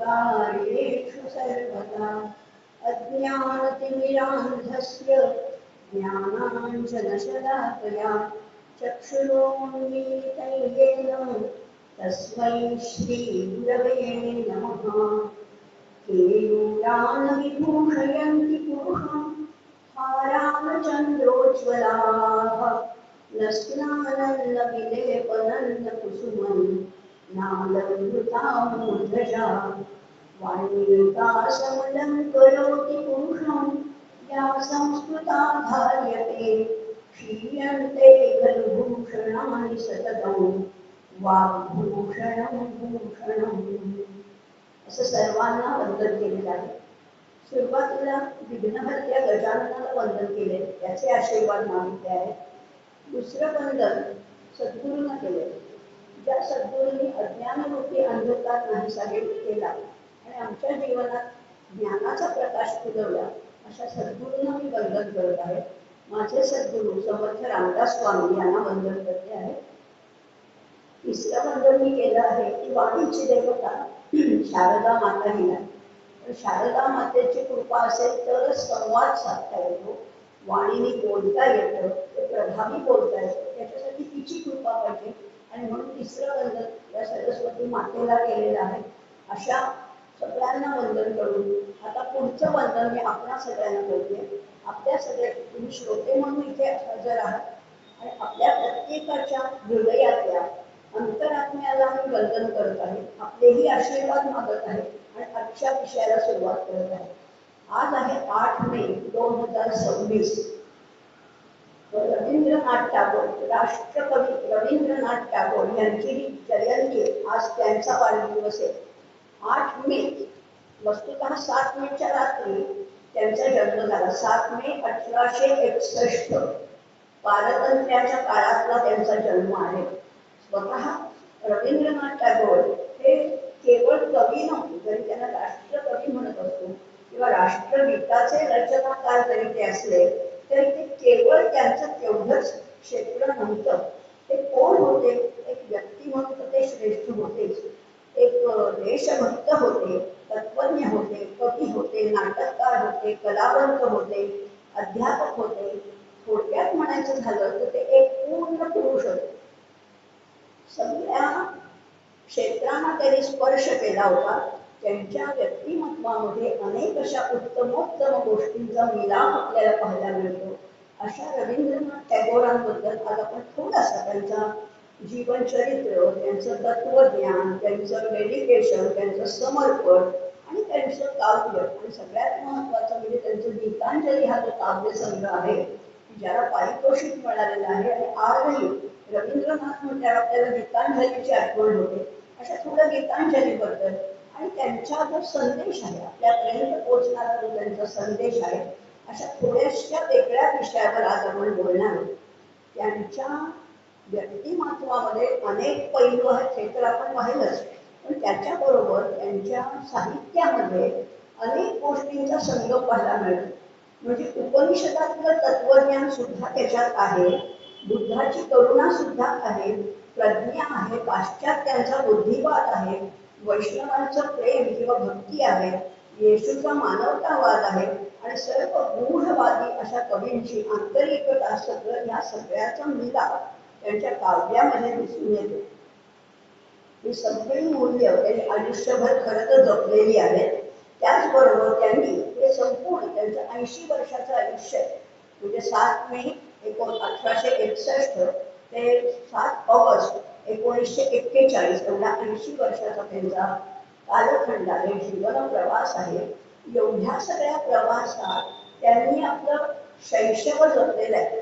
कार्येषु सर्वदा अज्ञानतिमिरान्धस्य ज्ञानाञ्जनशलाकया चक्षुरोन्मीलितं येन तस्मै श्रीगुरवे नमः। केयूरानविभूषयन्ति पुरुषं हारानचन्द्रोज्ज्वलाः न स्नानं न विलेपनं न कुसुमं नालङ्कृतामूर्धजा वाणीकासमलं करोति पुरुषं या संस्कृता धार्यते क्षीयन्ते खलु भूषणानि सततं वाग्भूषणं भूषणम्। असं सर्वांना वंदन केलेलं आहे। सुरुवातीला विघ्नहर्त्या गजाननाला वंदन केले, त्याचे आशीर्वाद मागितले आहेत। दुसरं वंदन सद्गुरूंना केले, ज्या सद्गुरूंनी अज्ञानरूपी अंधकार नाहीसा केला आणि आमच्या जीवनात ज्ञानाचा प्रकाश फुलवला, अशा सद्गुरूंना मी वंदन करत आहे। माझे सद्गुरू समर्थ रामदास स्वामी यांना वंदन करते आहे। तिसरं वंदन मी केलं आहे की वाणीची देवता शारदा माता ही आहे। पण शारदा मातेची कृपा असेल तरच संवाद साधता येतो, वाणीने बोलता येतं, ते प्रभावी बोलता येतं, त्याच्यासाठी तिची कृपा पाहिजे। आणि म्हणून तिसरं वंदन या सरस्वती मातेला केलेलं आहे। अशा सगळ्यांना वंदन करून आता पुढचं वंदन मी आपल्या सगळ्यांना करते। आपल्या सगळ्या तुम्ही श्रोते म्हणून इथे हजर आहात आणि आपल्या प्रत्येकाच्या हृदयातल्या अंतरात्म्याला मी वंदन करत आहे, आपलेही आशीर्वाद मागत आहे आणि आजच्या विषयाला सुरुवात करत आहे। आज आहे 8 मे 2026। रवींद्रनाथ टागोर, राष्ट्रकवी रवींद्रनाथ टागोर यांची जयंती, आज त्यांचा वाढदिवस आहे। 8 मे, वस्तुतः 7 मेच्या रात्री त्यांचा जन्म झाला। 7 मे 1861 पारतंत्र्याच्या काळातला त्यांचा जन्म आहे। स्वतः रवींद्रनाथ टागोर हे केवळ कवी नव्हते, जरी त्यांना राष्ट्रकवी म्हणत असतो किंवा राष्ट्रगीताचे रचनाकार जरी ते असले तरी ते केवळ त्यांचं तेवढंच क्षेत्र नव्हतं। ते कोण होते? एक व्यक्ती म्हणून ते श्रेष्ठ होतेच, एक देशभक्त होते, तत्वज्ञ होते, कवी होते, नाटककार होते, कलावंत होते, अध्यापक होते। थोडक्यात म्हणायचं झालं तर ते एक पूर्ण पुरुष होते। सगळ्या क्षेत्रांना त्यांनी स्पर्श केला होता। त्यांच्या व्यक्तिमत्वामध्ये अनेक अशा उत्तमोत्तम गोष्टींचा मिलाप आपल्याला पाहायला मिळतो। अशा रवींद्रनाथ टागोरांबद्दल आज आपण थोडासा त्यांचा जीवनचरित्र, त्यांचं तत्वज्ञान, त्यांचं डेडिकेशन, त्यांचं समर्पण आणि त्यांचं काव्य आणि सगळ्यात महत्त्वाचं म्हणजे त्यांचं गीतांजली हा जो काव्यसंग्रह आहे ज्याला पारितोषिक मिळालेलं आहे। आणि आजही रवींद्रनाथ म्हटल्यावर आपल्याला गीतांजलीची आठवण होते। अशा थोडं गीतांजलीबद्दल आणि त्यांचा जो संदेश आहे, आपल्यापर्यंत पोहोचणारा जो त्यांचा संदेश आहे, अशा थोड्याशा वेगळ्या विषयावर आज आपण बोलणार आहोत। त्यांच्या व्यक्तिमत्वामध्ये अनेक पैलू आहेत हे तर आपण पाहिलंच, पण त्याच्याबरोबर त्यांच्या साहित्यामध्ये अनेक गोष्टींचा संगम पाहायला मिळतो। म्हणजे उपनिषदातलं तत्वज्ञान सुद्धा त्याच्यात आहे, बुद्धाची करुणा सुद्धा आहे, प्रज्ञा आहे, पाश्चात्यांचा बुद्धिवाद आहे, वैष्णवांचं प्रेम किंवा भक्ती आहे, येशूचा मानवतावाद आहे आणि सर्व गूढवादी अशा कवींची आंतरिकता, सगळं या सगळ्याचा मिलाप त्यांच्या काव्यामध्ये दिसून येतो। ही सगळी मूल्य त्यांनी आयुष्यभर खरं तर जपलेली आहेत। त्याचबरोबर त्यांनी हे संपूर्ण त्यांचं 80 वर्षाचं आयुष्य, म्हणजे 7 मे 1861 ते 7 ऑगस्ट 1941 एवढा 80 वर्षाचा त्यांचा कालखंड आहे, जीवन प्रवास आहे। एवढ्या सगळ्या प्रवासात त्यांनी आपलं शैशव जपलेलं आहे।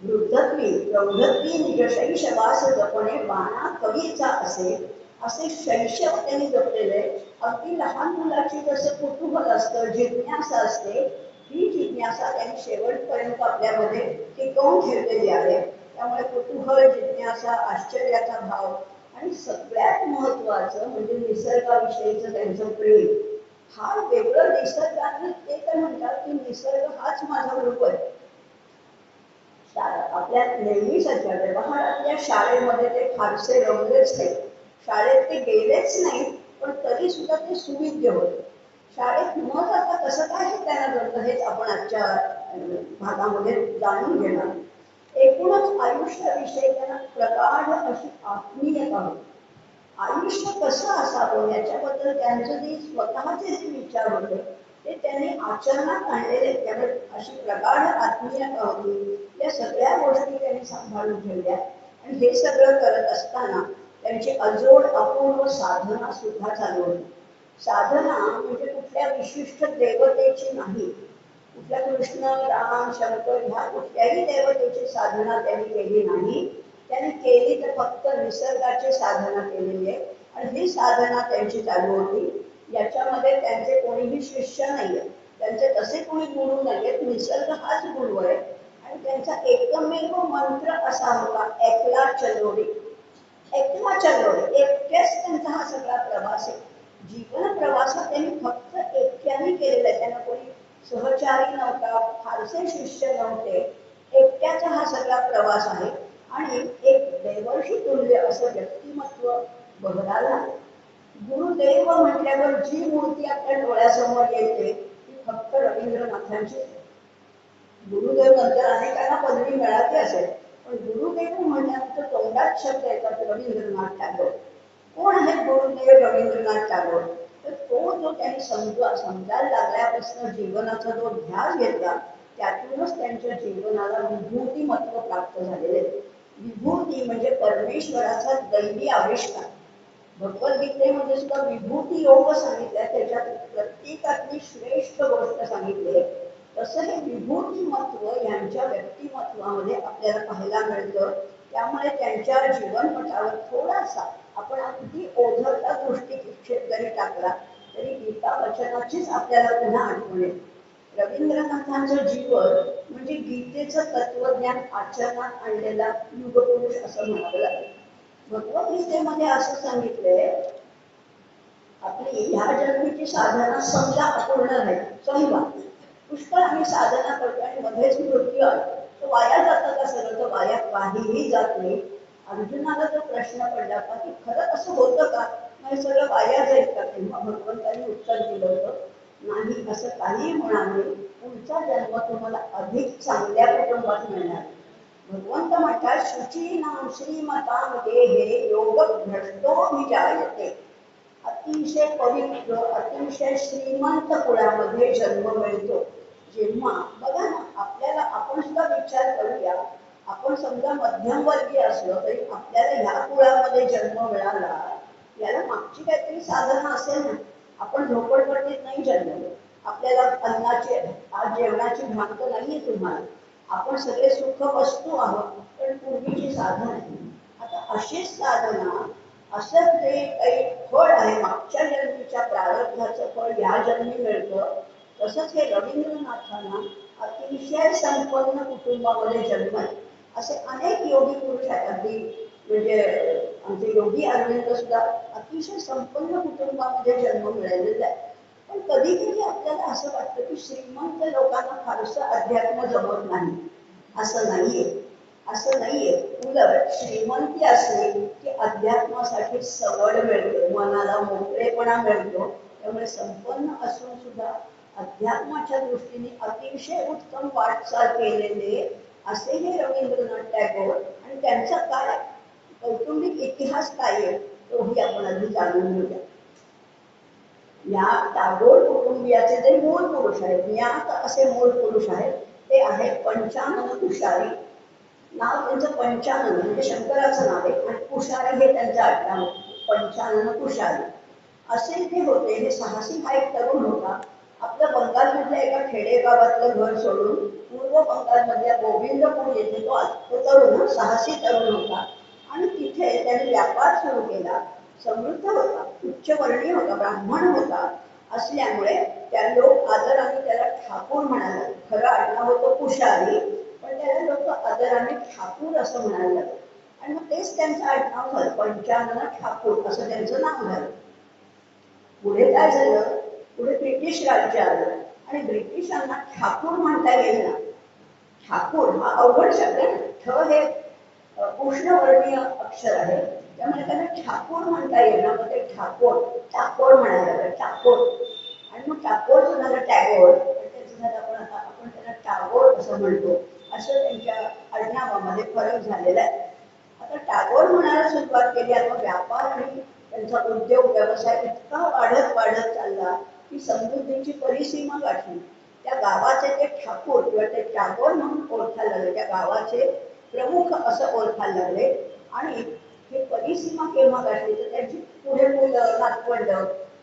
वृद्धत्वी प्रौढत्वी निज शैशवास जपणे बाणा कवीचा असे शैशव त्यांनी जपलेलं आहे। अगदी लहान मुलाची जसं कुतूहल असतं, जिज्ञासा असते, ही जिज्ञासा त्यांनी शेवटपर्यंत आपल्यामध्ये टिकवून ठेवलेली आहे। त्यामुळे कुतूहल, जिज्ञासा, आश्चर्याचा भाव आणि सगळ्यात महत्त्वाचं म्हणजे निसर्गाविषयीचं त्यांचं प्रेम फार वेगळं। निसर्गातलं ते तर म्हणतात की निसर्ग हाच माझा रूप आहे। आपल्या नेहमीच्या व्यवहारातल्या शाळेमध्ये ते फारसे रमलेच नाही, शाळेत ते गेलेच नाही, पण तरी सुद्धा ते सुविद्य होते. शाळेत न जाता कसं काय हे त्यांना घडलं हेच आपण आजच्या भागामध्ये जाणून घेणार. एकूणच आयुष्याविषयी त्यांना प्रगाढ अशी आत्मीयता होती. आयुष्य कसं असावं याच्याबद्दल त्यांचे जे स्वतःचे जे विचार होते ते त्यांनी आचरणात आणलेले. त्यामुळे अशी प्रगाढ आत्मीयता होती. या सगळ्या गोष्टी त्यांनी सांभाळून ठेवल्या. आणि हे सगळं करत असताना त्यांची अजोड अपूर्व साधना सुद्धा चालू होती. साधना म्हणजे कुठल्या विशिष्ट देवतेची नाही, कुठल्या कृष्ण राम शंकर ह्या कुठल्याही देवतेची साधना त्यांनी केली नाही. त्यांनी केली तर फक्त निसर्गाची साधना केलेली आहे. आणि ही साधना त्यांची चालू होती. याच्यामध्ये त्यांचे कोणीही शिष्य नाहीये, त्यांचे तसे कोणी गुरु नाहीयेत. निसर्ग हाच गुरु आहे. आणि त्यांचा एकमेव मंत्र असा होता, एकला चलोरे. एकला चलोरे, एकट्याच त्यांचा हा सगळा प्रवास आहे. जीवन प्रवासात त्यांनी फक्त एकट्याने केलेला आहे. त्यांना कोणी सहचारी नव्हता, फारसे शिष्य नव्हते. एकट्याचा हा सगळा प्रवास आहे. आणि एक देवर्षी तुल्य असं व्यक्तिमत्व बहराला. गुरुदेव म्हटल्यावर जी मूर्ती आपल्या डोळ्यासमोर येते ती फक्त रवींद्रनाथांची. गुरुदेव नंतर अनेकांना पदवी मिळाली असेल, पण गुरुदेव म्हणल्यानंतर तोंडात शब्द येतात रवींद्रनाथ टागोर. कोण आहेत गुरुदेव रवींद्रनाथ टागोर? तर तो जो त्यांनी समजायला लागल्यापासून जीवनाचा जो ध्यास घेतला त्यातूनच त्यांच्या जीवनाला विभूतिमत्व प्राप्त झालेले. विभूती म्हणजे परमेश्वराचा दैवी आविष्कार. भगवद्गीतेमध्ये सुद्धा विभूती योग सांगितलंय. त्याच्यात प्रत्येकातली श्रेष्ठ गोष्ट सांगितली. तसं हे विभूतिमत्व यांच्या व्यक्तिमत्वामध्ये आपल्याला पाहायला मिळतं. त्यामुळे त्यांच्या जीवनपटावर थोडासा आपण अगदी ओझरता दृष्टिक्षेप जरी टाकला तरी गीता वचनाचीच आपल्याला पुन्हा आठवण येते. रवींद्रनाथांचं जीवन म्हणजे गीतेचं तत्वज्ञान आचरणात आणलेला युगपुरुष असं म्हणावं लागेल. भगवद्गीतेमध्ये असं सांगितलंय, आपली ह्या जन्मीची साधना समजा अपूर्ण नाही. समजा पुष्कळ आम्ही साधना करतो आणि मध्येच मृत्यू आला तर वाया जातं का सगळं? तर वाया काहीही जात नाही. अर्जुनाला जो प्रश्न पडला का की खरं असं होतं का, नाही सगळं वाया जाईल का? तेव्हा भगवंतांनी उत्तर दिलं होतं, नाही असं काही होणार नाही. पुढचा जन्म तुम्हाला अधिक चांगल्या कुटुंबात मिळणार. भगवंत म्हणतात, शुचीनां श्रीमतां देहे योग भ्रष्टो विजायते. अतिशय पवित्र अतिशय श्रीमंत कुळामध्ये जन्म मिळतो. जेव्हा बघा ना, आपल्याला आपण सुद्धा विचार करूया, आपण समजा मध्यमवर्गीय असलो तरी आपल्याला ह्या कुळामध्ये जन्म मिळाला, याला मागची काहीतरी साधना असेल ना. आपण झोपडपट्टीत नाही जन्मलो, आपल्याला अन्नाची आज जेवणाची भान तर नाहीये तुम्हाला. आपण सगळे सुख वस्तू आहोत, पण पूर्वीची साधना. आता अशीच साधना, असं जे काही फळ आहे मागच्या जन्मीच्या प्रारब्धाचं फळ या जन्मी मिळतं. तसंच हे रवींद्रनाथांना अतिशय संपन्न कुटुंबामध्ये जन्म आहे. असे अनेक योगी पुरुष आहेत. अगदी म्हणजे आमचे योगी अरविंद सुद्धा अतिशय संपन्न कुटुंबामध्ये जन्म मिळालेला आहे. पण कधी कधी आपल्याला असं वाटतं की श्रीमंत लोकांना फारसं अध्यात्म जमत नाही. असं नाहीये, असं नाहीये. उलट श्रीमंती असली की अध्यात्मासाठी सवड मिळते, मनाला मोकळेपणा मिळतो. त्यामुळे संपन्न असून सुद्धा अध्यात्माच्या दृष्टीने अतिशय उत्तम वाटचाल केलेले असे हे रवींद्रनाथ टागोर. आणि त्यांचा काय कौटुंबिक इतिहास काय आहे तोही आपण आधी जाणून घेऊया. या टागोर कुटुंबियाचे जे मूळ पुरुष आहेत, ज्ञात असे मूळ पुरुष आहेत, ते आहेत पंचानन कुशारी. नाव त्यांचं पंचानन म्हणजे शंकराचं नाव आहे आणि कुशारी हे त्यांचं आडनाव. पंचानन कुशारी असे ते होते. हे साहसी हा एक तरुण होता. आपल्या बंगालमधल्या एका खेडेगावातलं घर सोडून पूर्व बंगालमधल्या गोविंदपूर येथे तो तरुण साहसी तरुण होता. आणि तिथे त्यांनी व्यापार सुरू केला. समृद्ध होता, उच्चवर्णीय होता, ब्राह्मण होता. असल्यामुळे त्या लोक आदराने त्याला ठाकूर म्हणाले. खरं आडनाव होतं कुशारी, पण त्याला लोक आदराने ठाकूर असं म्हणायला लागले. आणि मग तेच त्यांचं आडनाव झालं, पंचानन ठाकूर असं त्यांचं नाव झालं. पुढे काय झालं, पुढे ब्रिटिश राज्य आलं आणि ब्रिटिशांना ठाकूर म्हणता येईल ना. ठाकूर हा अवघड शब्द आहे. ठ हे उष्णवर्णीय अक्षर आहे त्यामुळे त्यांना ठाकूर म्हणता येईल, मग ते टाकोड म्हणायला लागलं, टाकोड. आणि मग टाकोडचं झालं टॅगोर, त्याचं झालं आपण त्याला टागोर असं म्हणतो. असं त्यांच्या आडनावामध्ये फरक झालेला आहे. आता टागोर म्हणायला सुरुवात केली. आता व्यापार आणि त्यांचा उद्योग व्यवसाय इतका वाढत वाढत चालला की समृद्धीची परिसीमा गाठली. त्या गावाचे ते ठाकूर किंवा ते टागोर म्हणून ओळखायला लागले, त्या गावाचे प्रमुख असं ओळखायला लागले. आणि हे परिसीमा केव्हा गाठली तर त्यांची पुढे मुलं नातवंड,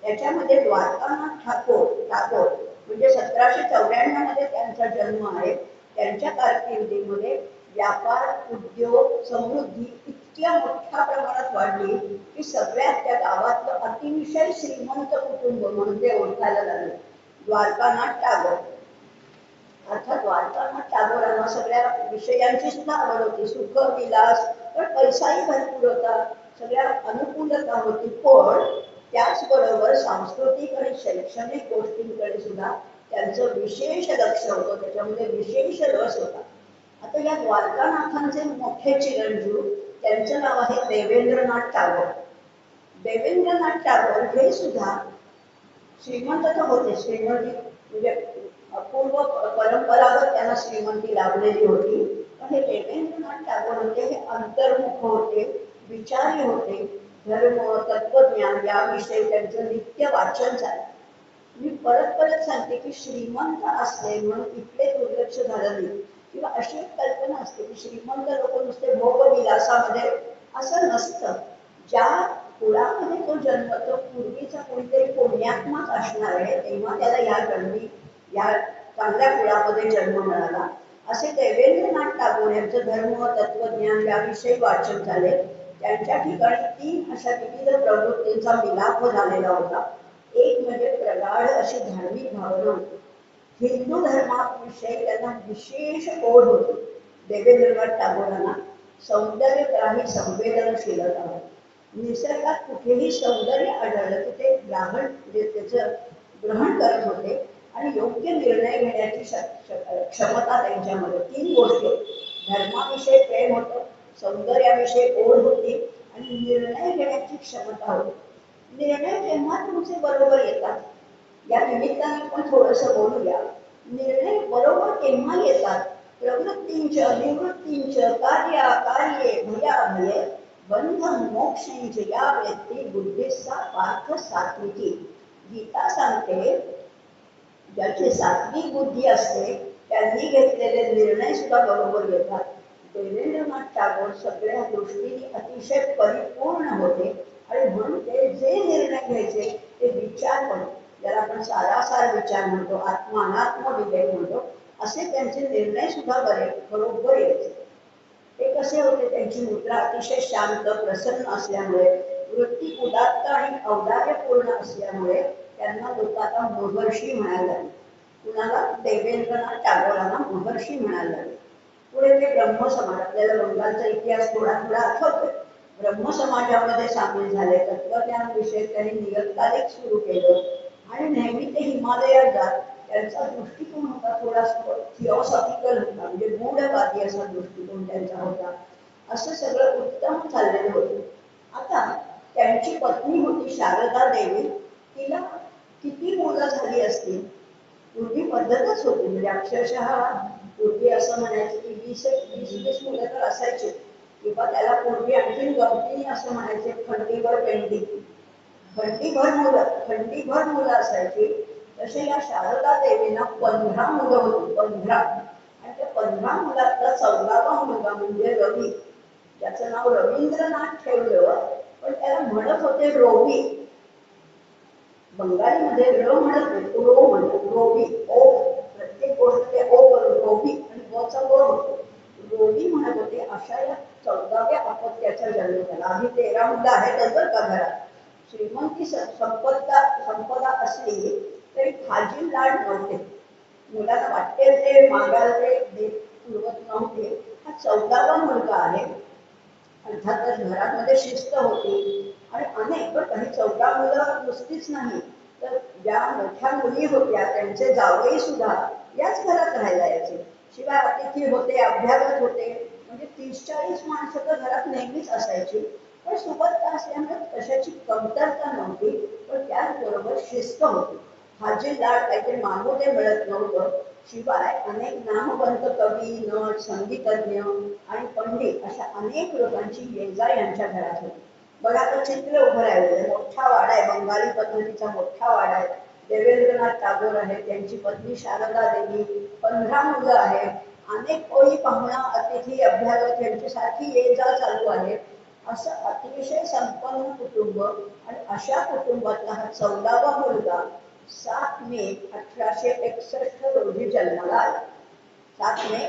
त्याच्यामध्ये द्वारकानाथ टागोर म्हणजे 1794 मध्ये त्यांचा जन्म आहे. त्यांच्या कारकिर्दीमध्ये व्यापार, उद्योग, समृद्धी इतक्या मोठ्या प्रमाणात वाढली की सगळ्यात त्या गावातलं अतिशय श्रीमंत कुटुंब म्हणून ते ओळखायला लागले, द्वारकानाथ टागोर. अर्थात द्वारकानाथ टागोरांना सगळ्या विषयांची सुद्धा आवड होती, सुख विलास, पण पैसाही भरपूर होता, सगळ्या अनुकूलता होती. पण त्याचबरोबर सांस्कृतिक आणि शैक्षणिक गोष्टींकडे सुद्धा त्यांचं विशेष लक्ष होतं, त्याच्यामध्ये विशेष रस होता. आता या द्वारकानाथांचे मोठे चिरंजीव, त्यांचं नाव आहे देवेंद्रनाथ टागोर. देवेंद्रनाथ टागोर हे सुद्धा श्रीमंत तर होते, श्रीमंती म्हणजे पूर्व परंपरागत त्यांना श्रीमंती लाभलेली होती. पण हे देवेंद्रनाथ टागोर होते हे अंतर्मुख होते, विचारी होते. धर्म, तत्वज्ञान याविषयी त्यांचं नित्य वाचन झालं. मी परत परत सांगते की श्रीमंत असले म्हणून इकडे दुर्लक्ष झालं नाही, किंवा अशी एक कल्पना असते की श्रीमंत लोक नुसते भोगविलासामध्ये, असं नसतं. ज्या कुळामध्ये तो जन्मतो पूर्वीचा कोणीतरी पुण्यात्माच असणार आहे, तेव्हा त्याला या चांगल्या कुळामध्ये जन्म मिळाला. असे देवेंद्रनाथ टागोर यांचं धर्म, तत्वज्ञान याविषयी वाचन झाले. त्यांच्या ठिकाणी 3 अशा विविध प्रवृत्तींचा मिलाप झालेला होता. एक म्हणजे प्रगाढ अशी धार्मिक भावना होती. हिंदू धर्माविषयी त्यांना विशेष ओढ होती. देवेंद्रनाथ टागोरांना सौंदर्यग्राही संवेदनशीलता होती. निसर्गात कुठेही सौंदर्य आढळलं की ते त्याचं ग्रहण करत होते आणि योग्य निर्णय घेण्याची क्षमता त्यांच्यामध्ये. 3 गोष्टी, धर्माविषयी प्रेम होतं, सौंदर्याविषयी ओढ होती आणि निर्णय घेण्याची क्षमता होती. निर्णय जेव्हा तुमचे बरोबर येतात, या निमित्ताने आपण थोडंसं बोलूया. निर्णय बरोबर केव्हा येतात, प्रवृत्तींच निवृत्तींच कार्ये भयाभये बंध मोक्षेंच या व्यक्ती बुद्धीचा पार्थ सात्विकी. गीता सांगते ज्याची सात्विक बुद्धी असते त्यांनी घेतलेले निर्णय सुद्धा बरोबर येतात. देवेंद्रनाथ टागोर सगळ्या दृष्टीने अतिशय परिपूर्ण होते आणि म्हणून ते जे निर्णय घ्यायचे ते विचार म्हणतो, ज्याला आपण सारासार विचार म्हणतो, आत्मानात्म विवेक म्हणतो, असे त्यांचे निर्णय सुद्धा बरोबर यायचे. ते कसे होते, त्यांची मुद्रा अतिशय शांत प्रसन्न असल्यामुळे, वृत्ती उदात्त आणि औदार्यपूर्ण असल्यामुळे त्यांना लोक आता महर्षी म्हणायला लागले. कुणाला? देवेंद्रनाथ टागोरांना महर्षी म्हणायला लागले. पुढे ते ब्रह्मसमाज, आपल्याला बंगालचा इतिहास थोडा थोडा आठवतोय, ब्रह्मसमाजामध्ये सामील झाले. तत्वज्ञान विषय त्यांनी नियतकालिक सुरू केलं आणि नेहमी ते हिमालयात जात. त्यांचा दृष्टिकोन होता थोडा थिओसॉफिकल होता, म्हणजे गूढवादी असा दृष्टिकोन त्यांचा होता. असं सगळं उत्तम चाललेलं होतं. आता त्यांची पत्नी होती शारदा देवी, तिला किती मुलं झाली असतील, पूर्वी पद्धतच होती, म्हणजे अक्षरशः पूर्वी असं म्हणायचं की 20 मुलं तर असायचे, किंवा त्याला पूर्वी आणखीन गमतीने असं म्हणायचे खंडीभर पेंडी, खंडीभर मुलं असायची. तसे या शारदा देवीला 15 मुलं होती, 15. आणि त्या 15 मुलातला 14वा मुलगा म्हणजे रवी, ज्याचं नाव रवींद्रनाथ ठेवलं, पण त्याला म्हणत होते रोवी. बंगालीमध्ये र म्हणत नाही, रो म्हणतात, रोवी. ओ, प्रत्येक गोष्ट ते ओ करून रोवी आणि गोचा ग होतो, रोवी म्हणत होते. अशा या 14व्या अपत्याचा जन्म झाला. आधी 13 मुलं आहेत बरं का घरात. श्रीमंती संपदा असली तरी फाजील लाड नव्हते, मुलाला वाटेल ते मागाल ते पुरवत नव्हते. हा 14वा मुलगा आहे. अर्थातच घरामध्ये शिस्त होती आणि अनेक, पण काही 14 मुलं नुसतीच नाही, तर ज्या मोठ्या मुली होत्या त्यांचे जावई सुद्धा याच घरात राहायला यायचे. शिवाय अतिथी होते, अभ्यागत होते, म्हणजे 30-40 माणसं तर घरात नेहमीच असायची. पण सुबत्ता असल्यामुळे कशाची कमतरता नव्हती, पण त्याचबरोबर शिस्त होती. हाजी लाड काहीतरी मागू ते मिळत नव्हतं. शिवाय अनेक नामवंत कवी, नट, संगीतज्ञ आणि पंडित अशा अनेक लोकांची ये जा यांच्या घरात होती. बघा आता चित्र उभं राहिलेलं आहे, मोठा वाडा आहे, बंगाली पद्धतीचा मोठा वाडा आहे. देवेंद्रनाथ टागोर आहेत, त्यांची पत्नी शारदा देवी, 15 मुलं आहेत, अनेक कोळी पाहुणा अतिथी अभ्यागत यांच्यासारखी ये जा चालू आहे. असं अतिशय संपन्न कुटुंब आणि अशा कुटुंबातला हा 14वा मुलगा 7 मे 1861 रोजी जन्माला आला. 7 मे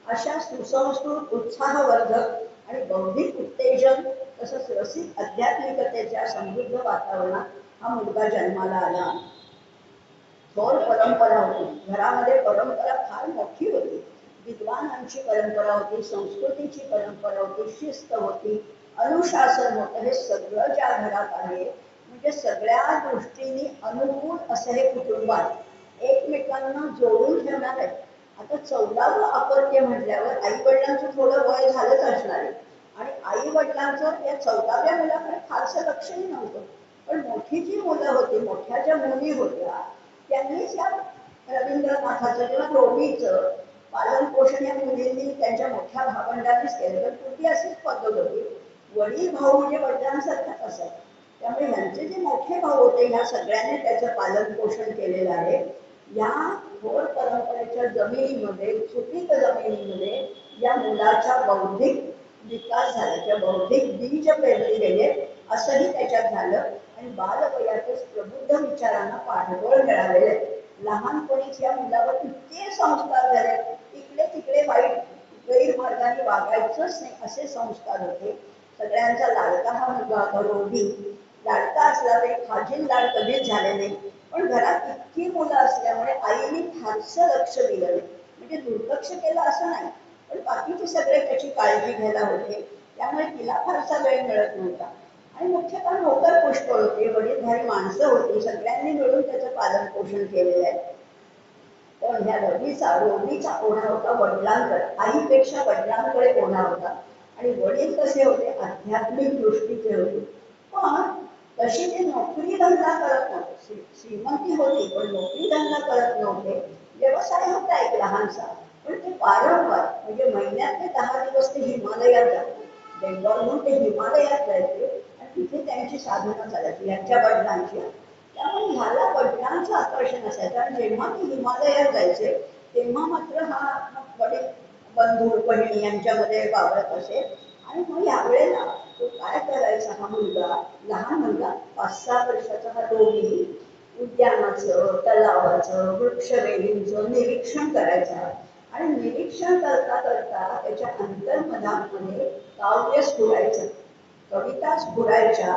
अशा सुसंस्कृत, उत्साहवर्धक आणि बौद्धिक उत्तेजन तसंच रसिक आध्यात्मिकतेच्या समृद्ध वातावरणात हा मुलगा जन्माला आला. थोर परंपरा होती घरामध्ये, परंपरा फार मोठी होती. विद्वानांची परंपरा होती, संस्कृतीची परंपरा होती, शिस्त होती, अनुशासन होतं. हे सगळं ज्या घरात आहे म्हणजे सगळ्या दृष्टीने अनुकूल असं हे कुटुंब आहे, एकमेकांना जोडून ठेवणार आहे. आता 14वं अपत्य म्हटल्यावर आई वडिलांचं थोडं वय झालंच असणार आहे आणि आई वडिलांचं या 14व्या मुलाकडे फारसं लक्षही नव्हतं. पण मोठी जी मुलं होती, मोठ्या ज्या मुली होत्या, त्यांनीच या रवींद्रनाथाचं किंवा रोमीचं पालन पोषण या मुलींनी त्यांच्या मोठ्या भावंडांनीच केलं. तर पूर्वी अशीच पद्धत होती, वडील भाऊ म्हणजे वडिलांसारखाच असायचा. त्यामुळे ह्यांचे जे मोठे भाऊ होते ह्या सगळ्यांनी त्याचं पालन पोषण केलेलं आहे. या थोर परंपरेच्या जमिनीमध्ये, सुपीक जमिनीमध्ये या मुलाच्या बौद्धिक विकास झाला किंवा बौद्धिक बीज पेरले गेले असंही त्याच्यात झालं आणि बालवयातच प्रबुद्ध विचारांना पाठबळ मिळालेले. लहानपणीच या मुलावर इतके संस्कार झाले, इकडे तिकडे वाईट गैरमार्गाने वागायचंच नाही असे संस्कार होते. सगळ्यांचा लाडका हा मुलगा होता रोही. लाडका असला तरी फाजील लाड कधीच झाले नाही. पण घरात इतकी मुलं असल्यामुळे आईने फारसं लक्ष दिलं नाही, म्हणजे दुर्लक्ष केलं असं नाही, पण बाकीचे सगळे त्याची काळजी घ्यायला होते. त्यामुळे तिला फारसा वेळ मिळत नव्हता. आणि मुख्यतः नोकर पुष्कळ होते, वडीलधारी माणसं होती, सगळ्यांनी मिळून त्याचं पालन पोषण केलेलं आहे. पण ह्या रोहीचा ओढा होता वडिलांकडे, आईपेक्षा वडिलांकडे ओढा होता. आणि वडील कसे होते, आध्यात्मिक दृष्टीचे होते. पण तशी ते नोकरी धंदा करत नव्हते. श्रीमंती होती पण नोकरी धंदा करत नव्हते. व्यवसाय होता एक लहानसा, पण ते वारंवार म्हणजे महिन्यातले 10 दिवस ते हिमालयात जाते. बेंगॉलहून ते हिमालयात जायचे आणि तिथे त्यांची साधना चालायची यांच्या वडिलांची. त्यामुळे ह्याला वडिलांचं आकर्षण असायचं आणि जेव्हा ते हिमालयात जायचे तेव्हा मात्र हा वडील बंधू बहिणी यांच्यामध्ये वावरत असे. आणि मग यावेळेला तो काय करायचा, हा मुलगा, लहान मुलगा 5-6 वर्षाचा हा रोगी उद्यानाचं, तलावाचं, वृक्षवेलींचं निरीक्षण करायचा. आणि निरीक्षण करता करता त्याच्या अंतर्मनामध्ये काव्य स्फुरायचं, कविता स्फुरायच्या.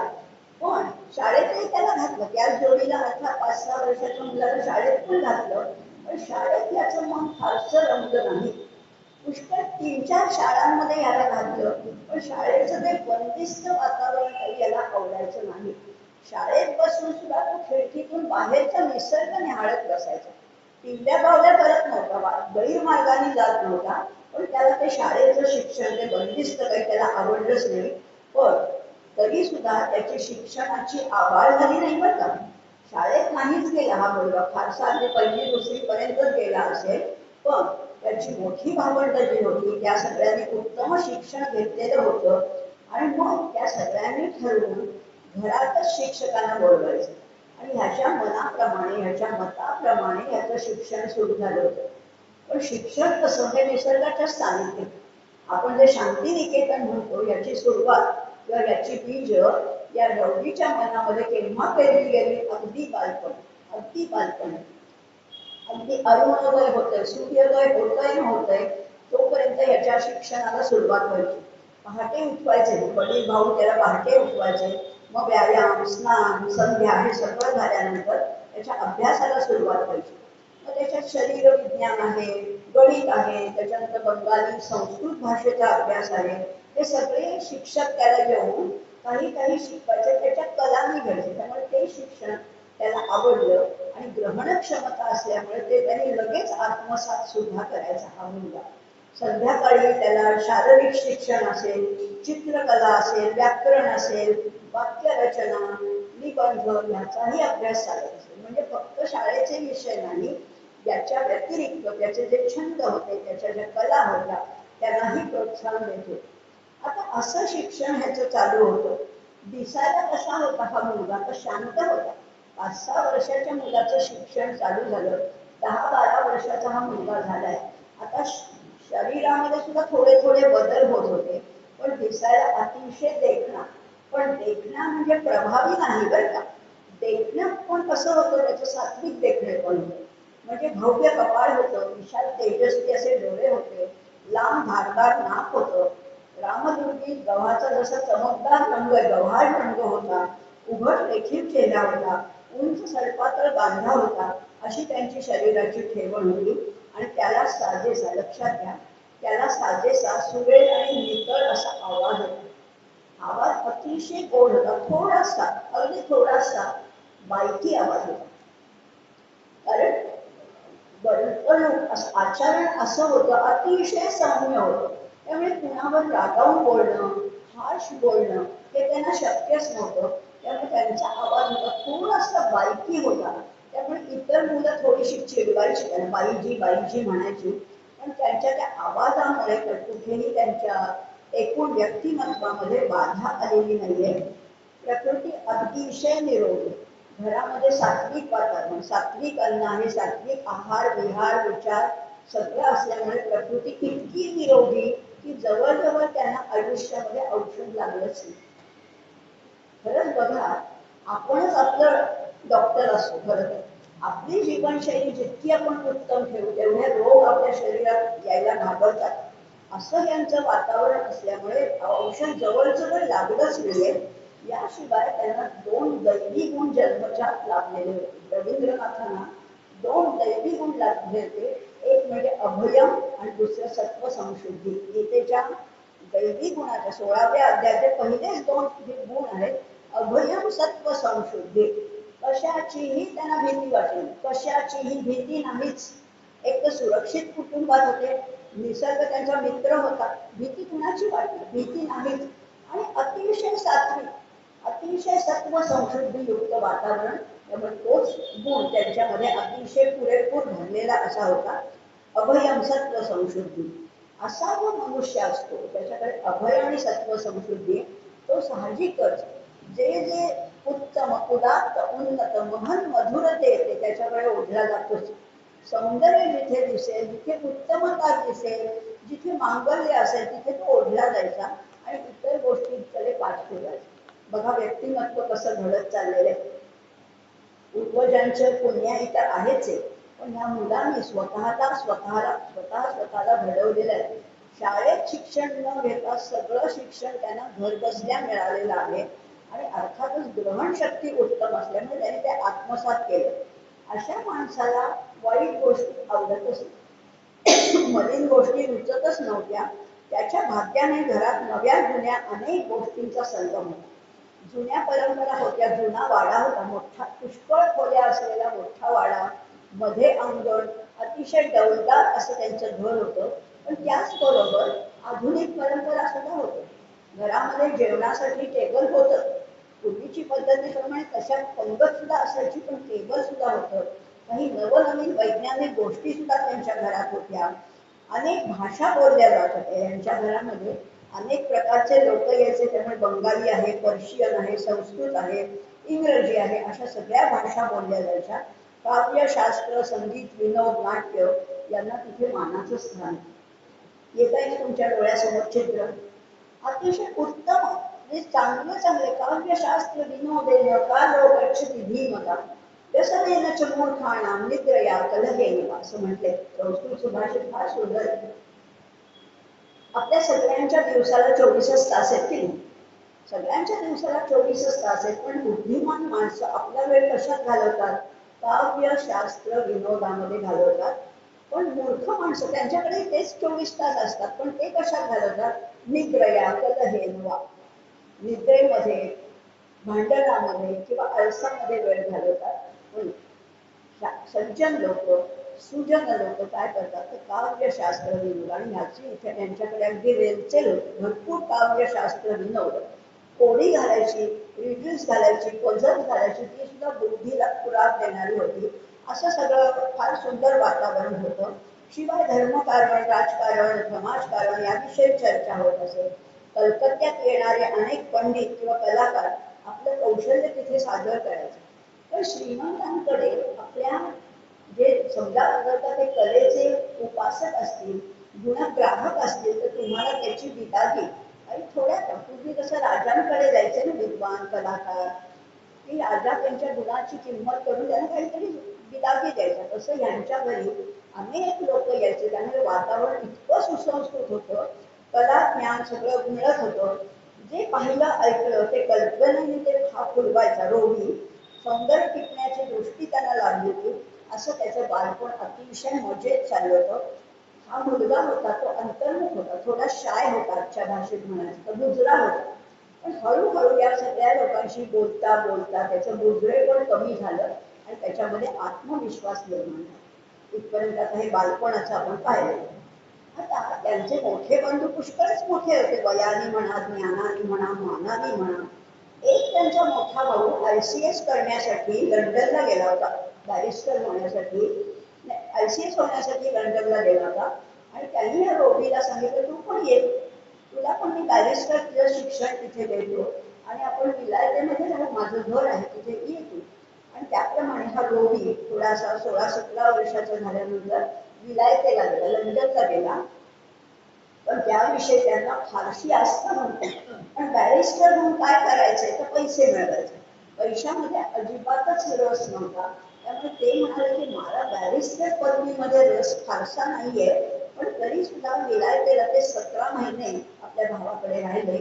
पण शाळेतही त्याला घातलं, त्याच जोडीला अर्थात 5-6 वर्षाच्या मुलाला शाळेत पण घातलं. पण शाळेत याचं मन फारसं रमलं नाही. पुष्कळ 3-4 शाळांमध्ये याला घातलं, पण शाळेचं ते बंदिस्त वातावरण काही याला आवडायचं नाही. शाळेत बसून सुद्धा तो खिडकीतून बाहेरचा निसर्ग निहाळत बसायचा. टिंगल्या पावल्या करत नव्हता, गैरमार्गाने जात नव्हता, पण त्याला ते शाळेचं शिक्षण, ते बंदिस्त काही त्याला आवडलंच नाही. पण तरी सुद्धा त्याची शिक्षणाची आवाज झाली नाही बरं का. शाळेत नाहीच गेला हा मुलगा, फारसा अगदी 1ली-2री पर्यंतच गेला असेल. पण त्याची मोठी भावंड जी होती त्या सगळ्यांनी उत्तम शिक्षण घेतलेलं होतं. आणि मग त्या सगळ्यांनी ठरवून घरातच शिक्षकांना बोलवायचं आणि ह्याच्या मनाप्रमाणे, ह्याच्या मताप्रमाणे ह्याचं शिक्षण सुरू झालं होतं. पण शिक्षण कसं, हे निसर्गाच्या सानिध्यात. आपण जे शांतिनिकेतन म्हणतो याची सुरुवात किंवा याची बीज या रौलीच्या मनामध्ये केव्हा पेरली गेली, अगदी बालपण, अगदी बालपण, अगदी अरुणोदय होतंय, सूर्योदय होतंय तोपर्यंत याच्या शिक्षणाला सुरुवात व्हायची. पहाटे उठवायचे वडील भाऊ, त्याला पहाटे उठवायचे. मग व्यायाम, स्नान, संध्या हे सगळं झाल्यानंतर त्याच्या अभ्यासाला सुरुवात व्हायची. मग त्याच्यात शरीर विज्ञान आहे, गणित आहे, त्याच्यानंतर बंगाली संस्कृत भाषेचा अभ्यास आहे. हे सगळे शिक्षक त्याला घेऊन काही काही शिकवायचे, त्याच्या कला निघायचे. त्यामुळे ते शिक्षण त्याला आवडलं आणि ग्रहण क्षमता असल्यामुळे ते त्यांनी लगेच आत्मसात सुद्धा करायचा हा मुलगा. संध्याकाळी त्याला शारीरिक शिक्षण असेल, चित्रकला असेल, व्याकरण असेल, वाक्यरचना, निबंध याचाही अभ्यास चालत असेल. म्हणजे फक्त शाळेचे विषय नाही, याच्या व्यतिरिक्त त्याचे जे छंद होते, त्याच्या ज्या कला होत्या त्यांनाही प्रोत्साहन देत होते. आता असं शिक्षण ह्याचं चालू होतं. दिसायला कसा होता हा मुलगा? तर शांत होता. 5-6 वर्षाच्या मुलाचं शिक्षण चालू झालं, 10-12 वर्षाचा हा मुलगा झालाय. आता शरीरामध्ये सुद्धा थोडे थोडे बदल होत होते, पण दिसायला अतिशय देखणा. पण देखणा म्हणजे प्रभावी नाही बरं का. देखणं पण कसं होतं, त्याचं सात्विक देखणे पण होतं. म्हणजे भव्य कपाळ होतं, विशाल तेजस्वी असे डोळे होते, लांब धारदार नाक होतं, रामदुर्गी गव्हाचा जसा चमकदार रंग गव्हाळ रंग होता, उघड रेखीव चेहरा होता, उंच सडपातळ बांधा होता, अशी त्यांची शरीराची ठेवण होती. आणि त्याला साजेसा, लक्षात घ्या, त्याला साजेसा सुरेल आणि नितळ असा आवाज होता. आवाज अतिशय गोड होता, थोडासा, अगदी थोडासा बायकी आवाज होता. कारण वर्तणूक आचरण असं होतं, अतिशय सौम्य होतं. त्यामुळे कुणावर रागावून बोलणं, हार्श बोलणं हे त्यांना शक्यच नव्हतं. त्यामुळे त्यांचा आवाज होता थोडासा बायकी होता. त्यामुळे इतर मुलं थोडीशी चिडवायची, त्यांना बाईजी बाईजी म्हणायची. पण त्यांच्या त्या आवाजामुळे कुठेही त्यांच्या एकूण व्यक्तिमत्वामध्ये बाधा आलेली नाहीये. प्रकृती अतिशय निरोगी. घरामध्ये सात्विक वातावरण, सात्विक अन्न आहे, सात्विक आहार विहार विचार सगळं असल्यामुळे प्रकृती इतकी निरोगी की जवळजवळ त्यांना आयुष्यामध्ये औषध लागलंच नाही. खरंच बघा, आपणच आपलं डॉक्टर असतो. खरं तर आपली जीवनशैली जितकी आपण उत्तम ठेवू, तेवढे रोग आपल्या शरीरात यायला घाबरतात. असं यांचं वातावरण असल्यामुळे औषध जवळजवळ लागलंच नाहीये. याशिवाय त्यांना 2 दैवी गुण जन्मजात लाभलेले होते. रवींद्रनाथांना 2 दैवी गुण लाभले होते. एक म्हणजे अभयम आणि दुसरं सत्व संशुद्धी. गीतेच्या दैवी गुणाच्या 16व्या अध्यायाचे पहिलेच 2 गुण आहेत, अभयम सत्व संशुद्धी. कशाचीही त्यांना भीती वाटली, कशाचीही भीती नाहीच. एक तर सुरक्षित कुटुंबात होते, निसर्ग त्यांचा मित्र होता, भीती कुणाची वाटली, भीती नाहीच. आणि अतिशय सात्विक, अतिशय सत्व संशुद्धी युक्त वातावरण. त्यामुळे तोच गुण त्यांच्यामध्ये अतिशय पुरेपूर भरलेला असा होता, अभयम सत्व संशुद्धी. असा जो मनुष्य असतो त्याच्याकडे अभय आणि सत्व संशुद्धी, तो साहजिकच जे जे उत्तम उदात्त उन्नत महन मधुरते येते त्याच्याकडे ओढला जातोच. सौंदर्य जिथे दिसेल, जिथे उत्तमता दिसेल, जिथे मांगल्य असेल तिथे तो ओढला जायचा आणि इतर गोष्टींकडे पाठ ठेवायचा. बघा व्यक्तिमत्व कसं घडत चाललेलं आहे. पूर्वजांचं पुण्य इतर आहेच आहे, पण ह्या मुलांनी स्वतःला घडवलेलं आहे. शाळेत शिक्षण न घेता सगळं शिक्षण त्यांना घर बसल्या मिळालेलं आहे. आणि अर्थातच ग्रहणशक्ती उत्तम असल्यामुळे त्यांनी ते आत्मसात केलं. अशा माणसाला वाईट गोष्टी आवडतच नाही, मलिन गोष्टी रुचतच नव्हत्या. त्याच्या भाग्याने घरात नव्या जुन्या अनेक गोष्टींचा संगम होता. जुन्या परंपरा होत्या, जुना वाडा होता, मोठा पुष्कळ खोल्या असलेला मोठा वाडा, मध्ये अंगण, अतिशय डौलदार असं त्यांचं घर होतं. पण त्याचबरोबर आधुनिक परंपरा सुद्धा होती. घरामध्ये जेवणासाठी टेबल होतं, पूर्वीची पद्धतीप्रमाणे तशा पंगत सुद्धा असायची, पण टेबल सुद्धा होतं. काही नवनवीन वैज्ञानिक गोष्टी सुद्धा त्यांच्या घरात होत्या. अनेक भाषा बोलल्या जात होत्या यांच्या घरामध्ये. अनेक प्रकारचे लोक यायचे, त्यामुळे बंगाली आहे, पर्शियन आहे, संस्कृत आहे, इंग्रजी आहे, अशा सगळ्या भाषा बोलल्या जायच्या. काव्य शास्त्र संगीत विनोद नाट्य यांना तिथे मानाचं स्थान. येत आहे तुमच्या डोळ्यासमोर चित्र, अतिशय उत्तम चांगले चांगले काव्यशास्त्र विनोदेन कालो गच्छति धीमता व्यसनेन च मूर्खाणां निद्रया कलहेन असं म्हटले. संस्कृत सुभाषित फार सुंदर आहे. आपल्या सगळ्यांच्या दिवसाला 24च तास आहेत की नाही? सगळ्यांच्या दिवसाला 24च तास आहेत, पण बुद्धिमान माणसं आपला वेळ कशात घालवतात? काव्य शास्त्र विनोदामध्ये घालवतात. पण मूर्ख माणसं त्यांच्याकडे तेच 24 तास असतात, पण ते कशात घालवतात? निद्रया कलहेन वा, निद्रेमध्ये, भांडणामध्ये किंवा आळसामध्ये वेळ घालवतात. पण सज्जन लोक सुजन लोक काय करतात तर काव्यशास्त्र विनोद, आणि ह्याची इथे त्यांच्याकडे अगदी रेलचेल होते, भरपूर काव्यशास्त्र विनोद, कोडी घालायची, रिड्यूस घालायची, पझल घालायची, ती सुद्धा बुद्धीला पुराव देणारी होती. असं सगळं फार सुंदर वातावरण होतं. शिवाय धर्मकारण, राजकारण, समाजकारण याविषयी चर्चा होत असे. कलकत्त्यात येणारे अनेक पंडित किंवा कलाकार आपलं कौशल्य तिथे सादर करायचे. तर श्रीमंतांकडे आपल्या जे समजा जर का ते कलेचे उपासक असतील, गुणग्राहक असतील, तर तुम्हाला त्याची बिदागी आणि थोड्या पूर्वी कसं राजांकडे जायचे ना विद्वान कलाकार, की राजा त्यांच्या गुणाची किंमत करून त्यांना काहीतरी बिदागी द्यायचा. तसं यांच्या घरी अनेक लोक यायचे, त्यामुळे वातावरण इतकं सुसंस्कृत होतं, कला ज्ञान सगळं मिळत होतं. जे पाहिलं ऐकलं ते कल्पनेने ते हा फुलवायचा रोगी, सौंदर्य टिकण्याची दृष्टी त्यांना लागली होती. असं त्याचं बालपण अतिशय मजेत चाललं होतं. हा मुलगा होता तो अंतर्मुख होता, थोडा शाय होता, आजच्या भाषेत म्हणायचं तर बुजरा होता. पण हळूहळू या सगळ्या लोकांशी बोलता बोलता त्याचं बुजरे पण कमी झालं आणि त्याच्यामध्ये आत्मविश्वास निर्माण झाला. इथपर्यंत आता हे बालपणाचं आपण पाहिलं. आता त्यांचे मोठे बंधू पुष्कळच मोठे होते, वयाने म्हणा, ज्ञानाने म्हणा, मानाने म्हणा. एक त्यांचा मोठा भाऊ ICS करण्यासाठी लंडनला गेला होता, बॅरिस्टर होण्यासाठी, ICS होण्यासाठी लंडनला गेला होता. आणि त्यांनी या रोबीला सांगितलं तू पण ये, तुला पण मी बॅरिस्टरचं शिक्षण तिथे देतो आणि आपण विलायतेमध्ये राहू, माझं घर आहे तिथे, ये तू. आणि त्याप्रमाणे हा रोबी थोडासा 16-17 वर्षाचा झाल्यानंतर विलायतेला गेला, लंडनला गेला. पण त्याविषयी त्यांना फारशी आस्था नव्हती. पण बॅरिस्टर म्हणून काय करायचंय तर पैसे मिळवायचे, पैशामध्ये अजिबातच रस नव्हता. त्यामुळे ते म्हणाले की मला बॅरिस्टर पदवीमध्ये रस फारसा नाहीये, पण तरी सुद्धा विलायतेला ते 17 महिने आपल्या भावाकडे राहिले.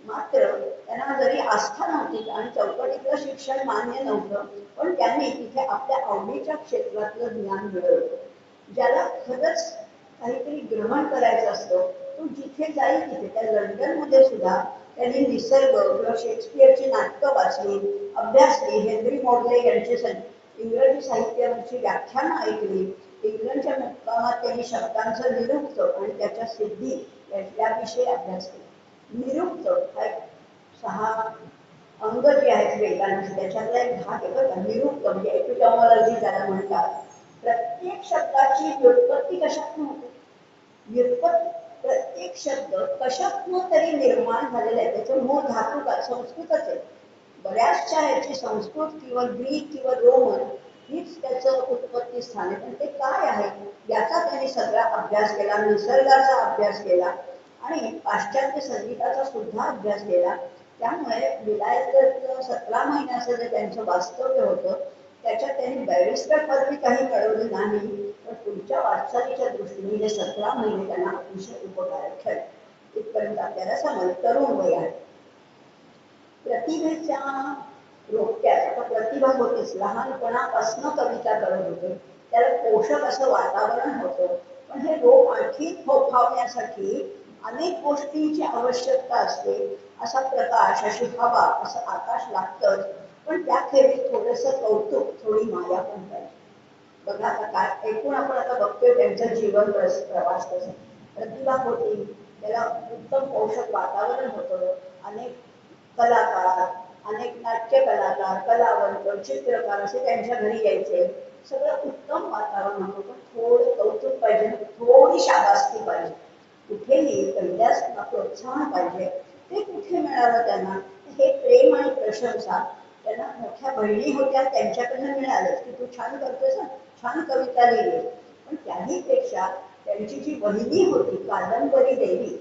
मात्र त्यांना जरी आस्था नव्हती आणि चौकटीतलं शिक्षण मान्य नव्हतं, पण त्यांनी तिथे आपल्या आवडीच्या क्षेत्रातलं ज्ञान मिळवलं. ज्याला खरंच काहीतरी ग्रहण करायचं असतं तो जिथे जाईल तिथे, त्या लंडनमध्ये सुद्धा त्यांनी निसर्ग किंवा शेक्सपियरची नाटकं वाचली, अभ्यासली, हेनरी मॉडले यांचे इंग्रजी साहित्यावरची व्याख्यानं ऐकली, इंग्लंडच्या मुक्कामात त्यांनी शब्दांचं निरुक्त आणि त्याच्या सिद्धी याविषयी अभ्यास केला. निरुक्त हा 6 अंग जे आहेत वेदांचे त्याच्यातला एक भाग आहे बघा, निरुक्त म्हणजे एपिटॉमॉलॉजी ज्याला म्हणतात. प्रत्येक शब्दाची व्युत्पत्ती कशातून होते, व्युत्पत्ती प्रत्येक शब्द कशातून तरी निर्माण झालेला आहे, त्याचं मूळ धातू काय संस्कृतच आहे. बऱ्याचशा ह्याची संस्कृत किंवा ग्रीक किंवा रोमन हीच त्याचं उत्पत्ती स्थान आहे. पण ते काय आहे याचा त्यांनी सगळा अभ्यास केला, निसर्गाचा अभ्यास केला आणि पाश्चात्य संगीताचा सुद्धा अभ्यास केला. त्यामुळे विलायतेतलं 17 महिन्याचं जे त्यांचं वास्तव्य होतं त्याच्यात त्यांनी बॅरिस्टर पदवी काही मिळवली नाही, पण पुढच्या वाटचालीच्या दृष्टीने हे 17 महिने त्यांना अतिशय उपकारक ठरले. इथपर्यंत आपल्याला समज तरुण वय आहे. प्रतिभेच्या रोक्यात आता प्रतिभा होतीच, लहानपणापासून कविता करत होते, त्याला पोषक असं वातावरण होतं. पण हे रोग आणखी फोफावण्यासाठी अनेक गोष्टींची आवश्यकता असते. असा प्रकाश, अशी हवा, असं आकाश लागतंच. पण त्याखेरीज थोडंसं कौतुक, थोडी माया पण पाहिजे. बघा आता काय एकूण आपण आता बघतोय त्यांचं जीवन प्रवास कसं. प्रतिभा होती, त्याला उत्तम पोषक वातावरण होतं, अनेक कलाकार, अनेक नाट्य कलाकार, कलावंत, चित्रकार असे त्यांच्या घरी यायचे. सगळं उत्तम वातावरण होतं, पण थोडं कौतुक पाहिजे, थोडी शाबासकी पाहिजे, कुठेही पहिल्याच प्रोत्साहन पाहिजे. ते कुठे मिळालं त्यांना, हे प्रेम आणि प्रशंसा त्यांना मोठ्या बहिणी होत्या त्यांच्याकडनं मिळालं की तू छान करतोस ना, छान कविता लिहिली. पण त्याहीपेक्षा त्यांची जी वहिनी होती कादंबरी देवी,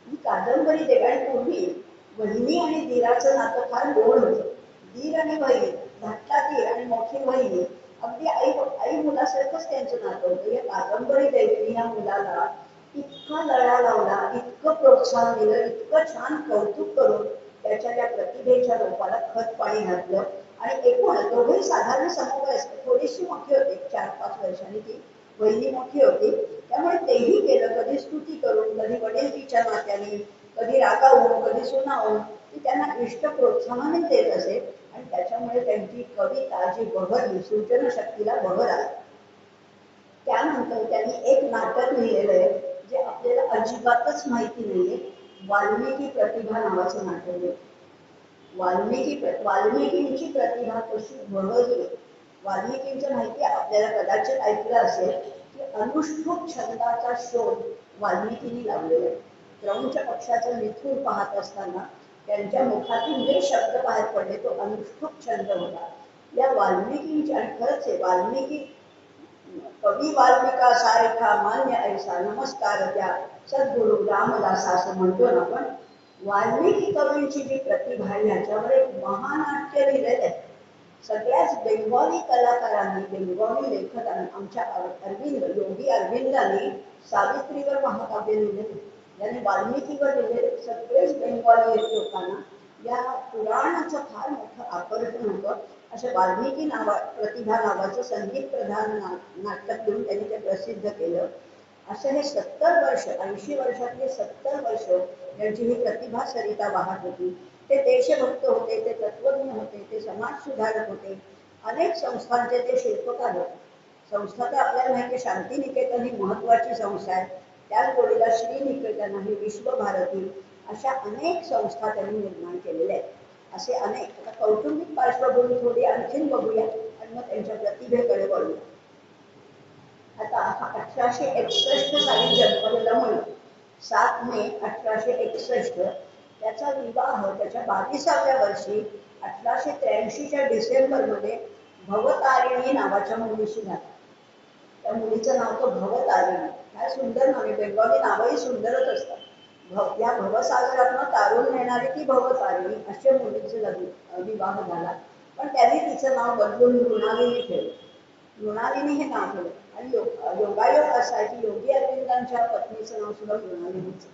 ही कादंबरी देवी, आणि पूर्वी वहिनी आणि दीराचं नातं फार गोड होतं. दीर आणि बहीण, धाकटा दीर आणि मोठी वहिनी, अगदी आई मुलासारखंच त्यांचं नातं होतं. या कादंबरी देवीने या मुलाला इतका लळा लावला, इतकं प्रोत्साहन दिलं, इतकं छान कौतुक करून त्याच्या त्या प्रतिभेच्या रोपाला खत पाणी घातलं. आणि एकूण दोघेही साधारण समवयस्क, थोडीशी मोठी होती, 4-5 वर्षांनी ती वहिनी मोठी होती. त्यामुळे तेही केलं, कधी स्तुती करून, कधी वडीलकीच्या नात्याने, कधी रागावून, कधी सुनावून, ती त्यांना इष्ट प्रोत्साहन देत असे. आणि त्याच्यामुळे त्यांची कविता जी बहरली, सृजनशक्तीला बहर आली. त्यानंतर त्यांनी एक नाटक लिहिलेलं आहे जे आपल्याला अजिबातच माहिती नाहीये. वाल्मिकी प्रतिभा नावाचं नाटक आहे. वाल्मिकींची प्रतिभा कशी बहरली. वाल्मिकींचं माहिती आपल्याला कदाचित ऐकलं असेल की अनुष्ठुप छंदाचा शोध वाल्मिकींनी लावलेला आहे. क्रौंच पक्षाचं मिथून पाहत असताना त्यांच्या मुखातून जे शब्द बाहेर पडले तो अनुष्ठुप छंद होता. या वाल्मिकींच्या, आणि खरंच आहे वाल्मिकी कवी वाल्मिका सारखा मान्य ऐसा नमस्कार त्या सद्गुरु रामदास असं म्हणतो ना आपण. वाल्मिकी कवींची जी प्रतिभा आहे याच्यावर एक महानाट्य लिहिलेलं आहे. सगळ्याच बेंगॉली कलाकारांनी, बेंगॉली लेखकांनी, आमच्या अरविंद, योगी अरविंदांनी सावित्रीवर महाकाव्य लिहिलेले, ज्यांनी वाल्मिकीवर लिहिलेले. सगळेच बेंगॉली लोकांना या पुराणाचं फार मोठं आकर्षण होतं. असे वाल्मिकी प्रतिभा नावाचं संगीत प्रधान नाटक लिहून त्यांनी ते प्रसिद्ध केलं. असं हे 70 वर्ष, 80 वर्षातले 70 वर्ष यांची ही प्रतिभा सरिता वाहत होती. ते देशभक्त होते, ते तत्वज्ञ होते, ते समाज सुधारक होते, अनेक संस्थांचे ते शिल्पकार होते. संस्था तर आपल्याला माहिती, शांतिनिकेतन ही महत्वाची संस्था आहे. त्याच जोडीला श्रीनिकेतन ही, विश्वभारती, अशा अनेक संस्था त्यांनी निर्माण केलेल्या आहेत. असे अनेक. आता कौटुंबिक पार्श्वभूमी थोडी आणखीन बघूया आणि मग त्यांच्या प्रतिभेकडे वळूया. आता 1861 साली जन्मलेला मुलगा, 7 मे 1861, त्याचा विवाह त्याच्या 22व्या वर्षी 1883च्या डिसेंबरमध्ये भवतारिणी नावाच्या मुलीशी झाला. त्या मुलीचं नाव तो भवतारिणी. काय सुंदर नाव आहे. बेंगॉली नावही सुंदरच असतात. या भवसागरातनं तारून येणारी ती भवतारिणी, अशा मुलीचं विवाह झाला. पण त्यांनी तिचं नाव बदलून मृणालिनी ठेवलं. मृणालिनी हे नाव ठेवलं. आणि योगायोग असा आहे की योगी अरविंदांच्या पत्नीचं नाव सुद्धा मृणालिनीच.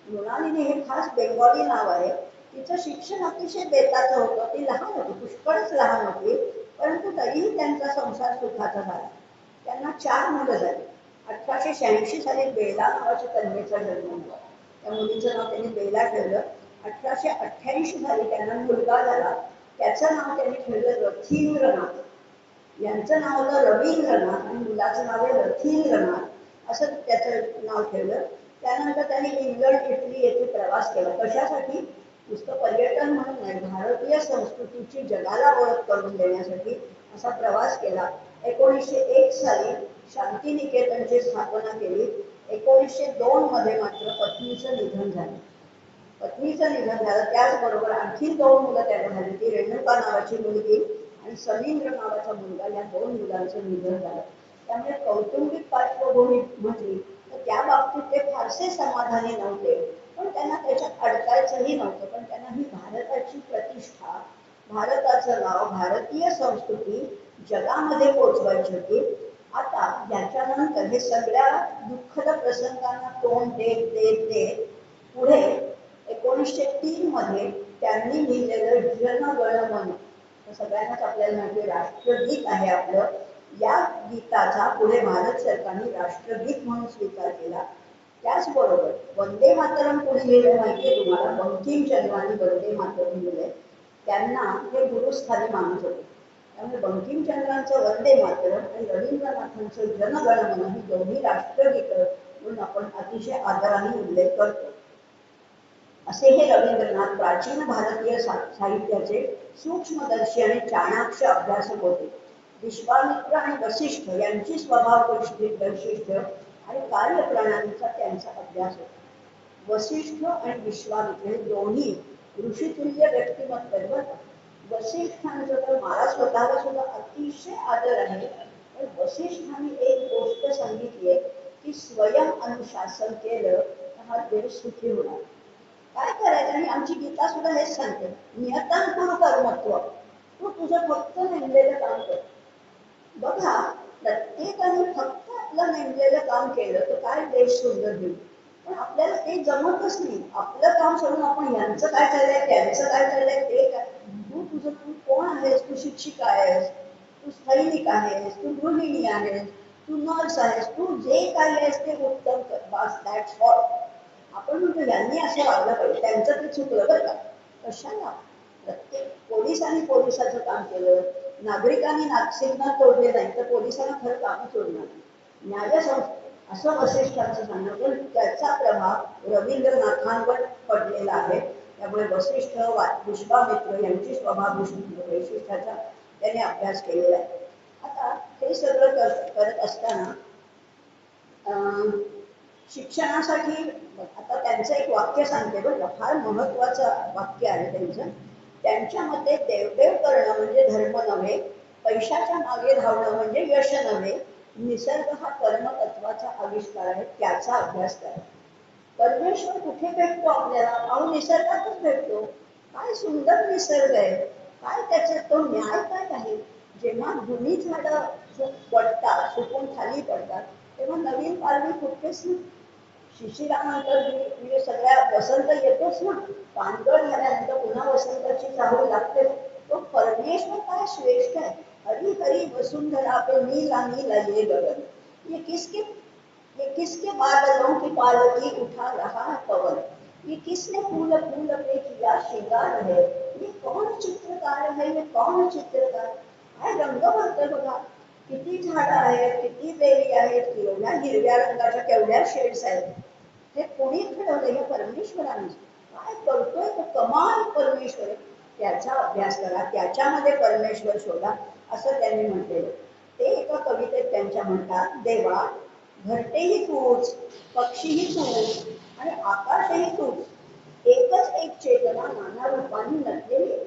मृणालिनी हे खास बेंगॉली नाव आहे. तिचं शिक्षण अतिशय बेताचं होतं. ती लहान होती, पुष्कळच लहान होती, परंतु तरीही त्यांचा संसार सुखाचा झाला. त्यांना 4 मुलं झाली. 1886 साली बेला नावाच्या कन्येचा जन्म झाला. त्या मुलीचं नाव त्यांनी बेला ठेवलं. 1888 साली त्यांना मुलगा झाला. त्याचं नाव त्यांनी ठेवलं रथींद्रनाथ. यांचं नाव होतं रवींद्रनाथ आणि मुलाचं नाव आहे रथींद्रनाथ, असं त्याचं नाव ठेवलं. त्यानंतर त्यांनी इंग्लंड, इटली येथे प्रवास केला. कशासाठी? नुसतं पर्यटन म्हणून नाही, भारतीय संस्कृतीची जगाला ओळख करून देण्यासाठी असा प्रवास केला. 1901 साली शांतिनिकेतनची स्थापना केली. 1902 मध्ये मात्र पत्नीचं निधन झालं. त्याचबरोबर आणखी 2 मुलं त्याला झाली. ती रेणुका नावाची मुलगी आणि सलींद्र नावाचा मुलगा. या 2 मुलांचं निधन झालं. त्यामुळे कौटुंबिक पार्श्वभूमी म्हटली तर त्या बाबतीत ते फारसे समाधानी नव्हते, पण त्यांना त्याच्यात अडकायचंही नव्हतं. पण त्यांना ही भारताची प्रतिष्ठा, भारताचं नाव, भारतीय संस्कृती जगामध्ये पोचवायची होती. आता याच्यानंतर हे सगळ्या दुःखद प्रसंगांना तोंड देत देत देत पुढे 1903 मध्ये त्यांनी लिहिलेलं जनगण मन, सगळ्यांनाच आपल्याला माहिती राष्ट्रगीत आहे आपलं. या गीताचा पुढे भारत सरकारने राष्ट्रगीत म्हणून स्वीकार केला. त्याचबरोबर वंदे मातरम पुढे लिहिलं माहितीये तुम्हाला, बंकिमचंद्रांनी वंदे मातरम लिहिले. त्यांना हे गुरुस्थानी मानत होते. त्यामुळे बंकिमचंद्रांचं वंदे मातरम आणि रवींद्रनाथांचं जनगण मन ही दोन्ही राष्ट्रगीत म्हणून आपण अतिशय आदराने उल्लेख करतो. असे हे रवींद्रनाथ प्राचीन भारतीय साहित्याचे सूक्ष्मदर्शी आणि चाणाक्ष अभ्यासक होते. विश्वामित्र आणि वसिष्ठ यांची स्वभाव वैशिष्ट्य आणि कार्यप्रणालीचा त्यांचा अभ्यास होता. वसिष्ठ आणि विश्वामित्र हे दोन्ही ऋषितुल्य व्यक्तिमत्व. वसिष्ठांचं तर मला स्वतःला सुद्धा अतिशय आदर आहे. पण वसिष्ठांनी एक गोष्ट सांगितली आहे की स्वयं अनुशासन केलं तर हा देश सुखी होणार. काय करायचं? आणि आमची गीता सुद्धा हेच सांगते, नियतान कुरु कर्मत्व. तू तुझं फक्त नेमलेलं काम कर. बघा, प्रत्येकाने फक्त आपलं नेमलेलं काम केलं तर काय देश सुंदर होईल. पण आपल्याला ते जमतच नाही. आपलं काम सोडून आपण यांचं काय चाललंय, त्यांचं काय चाललंय, ते काय. तू कोण आहेस? तू शिक्षिका आहेस, तू सैनिक आहेस, तू गृहिणी आहेस, तू नर्स आहेस, तू जे काही आहेस ते उत्तम कर. बस, दॅट्स ऑल. आपण म्हणतो यांनी असं वागलं पाहिजे, त्यांचं ते चुकलं बरं का. कशाला? प्रत्येक पोलिसांनी पोलिसाचं काम केलं, नागरिकांनी सिग्नल तोडले नाही तर पोलिसांना खरं काम सोडणार. असं वसिष्ठांचं सांगणं. पण त्याचा प्रभाव रवींद्रनाथांवर पडलेला आहे. त्यामुळे वसिष्ठ विश्वामित्र यांची स्वभाव वैशिष्ट्याचा त्याने अभ्यास केलेला आहे. आता हे सगळं करत असताना शिक्षणासाठी आता त्यांचं एक वाक्य सांगते बरं का, फार महत्वाचं वाक्य आहे त्यांचं. त्यांच्या मते देवदेव करणं म्हणजे धर्म नव्हे, पैशाच्या मागे धावणं म्हणजे यश नव्हे, निसर्ग हा कर्मतत्वाचा आविष्कार आहे, त्याचा अभ्यास करा. परमेश्वर कुठे भेटतो आपल्याला? अहो निसर्गातच भेटतो. काय सुंदर निसर्ग आहे, काय त्याचा तो न्याय काय आहे. जेव्हा जुनी झाडं पडतात, सुकून खाली पडतात, तेव्हा नवीन पालवी फुटतेच ना. शिशिरानंतर म्हणजे सगळ्या वसंत येतोच ना. पानगळ झाल्यानंतर पुन्हा वसंताची चाहूल लागते. तो परमेश्वर काय श्रेष्ठ आहे. हरी हरी वसुंधरा पे नीला नीला ये गगन, ये किसके बादलों की पालकी उठा रहा है पवन, ये किसने फूल फूल पे किया श्रृंगार है, ये कौन चित्रकार है, ये कौन चित्रकार. काय रंग भरतोय बघा. किती झाडं आहेत, किती वेली आहेत, केवढ्या हिरव्या रंगाच्या केवढ्या शेड्स आहेत. हे कोणी घडवलं? हे परमेश्वराने. काय करतोय तो कमाल परमेश्वर. त्याचा अभ्यास करा, त्याच्यामध्ये परमेश्वर शोधा, असं त्यांनी म्हटलेलं. ते एका कवितेत त्यांच्या म्हणतात, देवा घरटेही तूच, पक्षीही तूच आणि आकाशही तूच, एकच एक चेतना नाना रूपांनी नटलेली.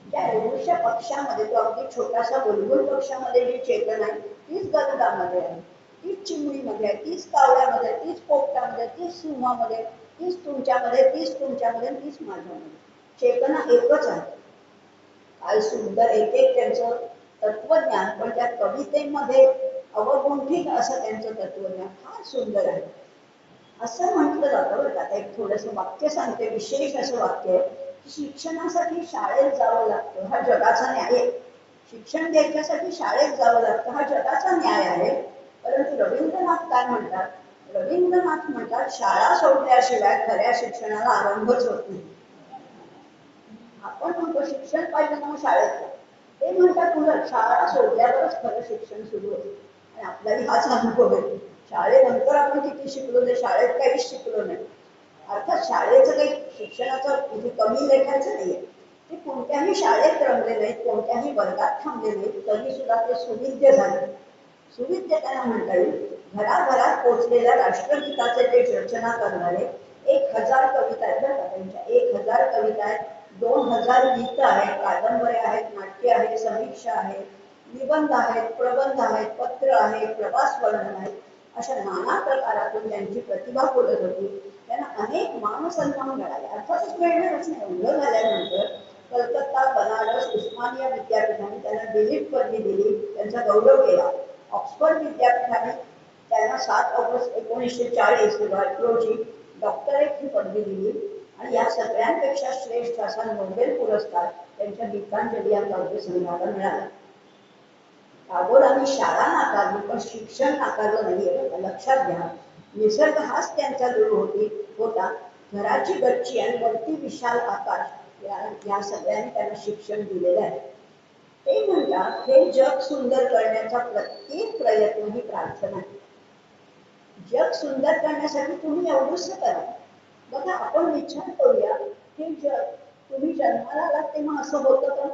त्या एवढ्या पक्षामध्ये, तो अगदी छोटासा बुलबुल पक्षामध्ये जी चेतना आहे तीच गरुडामध्ये आहे, तीच चिमणीमध्ये आहे, तीच कावळ्यामध्ये, तीच पोपटामध्ये, तीच सिंहामध्ये, तीच तुमच्यामध्ये, तीच तुमच्यामध्ये, तीच माझ्यामध्ये. चेतना एकच आहे. काय सुंदर एक एक त्यांचं तत्वज्ञान. पण त्या कवितेमध्ये अवगुंठित असं त्यांचं तत्वज्ञान फार सुंदर आहे. असं म्हटलं जातं बरं का. एक थोडस वाक्य सांगते, विशेष असं वाक्य आहे. शिक्षणासाठी शाळेत जावं लागतं, हा जगाचा न्याय आहे. शिक्षण घ्यायच्यासाठी शाळेत जावं लागतं, हा जगाचा न्याय आहे. परंतु रवींद्रनाथ काय म्हणतात? रवींद्रनाथ म्हणतात शाळा सोडल्याशिवाय खऱ्या शिक्षणाला आरंभच होत नाही. आपण म्हणतो शिक्षण पाहिजे ना, शाळेत. ते म्हणतात उलट शाळा सोडल्यावरच खरं शिक्षण सुरू होते. आणि आपल्याला हाच अनुभव आहे. शाळेनंतर आपण किती शिकलो नाही, शाळेत काहीच शिकलो नाही. अर्थात शाळेचं काही शिक्षणाचं म्हणजे कमी लेखायचं नाहीये. ते कोणत्याही शाळेत रमले नाहीत, कोणत्याही वर्गात थांबले नाहीत, तरी सुद्धा ते सुविद्य झाले. सुविद्य त्यांना म्हणता येईल. घराघरात पोचलेल्या राष्ट्रगीताचे ते रचना करणारे. 1000 कविता आहेत बरं का त्यांच्या. 1000 कविता आहेत, 2000 गीतं आहेत, कादंबऱ्या आहेत, नाट्य आहेत, समीक्षा आहेत, निबंध आहेत, प्रबंध आहेत, पत्र आहेत, प्रवास वर्णन आहेत. अशा नाना प्रकारातून त्यांची प्रतिभा बोलत होती. त्यांना अनेक मानसन्मान मिळाले. अर्थातच मिळणारच नाही. एवढं झाल्यानंतर कलकत्ता, बनारस, उस्मानिया विद्यापीठाने त्यांना दिलीप पदवी दिली, त्यांचा गौरव केला. ऑक्सफर्ड विद्यापीठाने त्यांना 7 ऑगस्ट 1940 रोजी डॉक्टरेट ही पदवी दिली. आणि या सगळ्यांपेक्षा श्रेष्ठ असा नोबेल पुरस्कार त्यांच्या गीतांजली या काव्यसंग्रहाला मिळाला. टागोरांनी शाळा नाकारली, पण शिक्षण नाकारलं नाहीये, लक्षात घ्या. निसर्ग हाच त्यांचा गुरु होता. घराची गच्ची आणि वरती विशाल आकाश, या सगळ्यांनी त्यांना शिक्षण दिलेलं आहे. ते म्हणतात, हे जग सुंदर करण्याचा प्रत्येक प्रयत्न ही प्रार्थना आहे. जग सुंदर करण्यासाठी तुम्ही एवढंच करा. बघा, आपण विचार करूया, हे जग तुम्ही जन्माला आलात तेव्हा असं होतं का?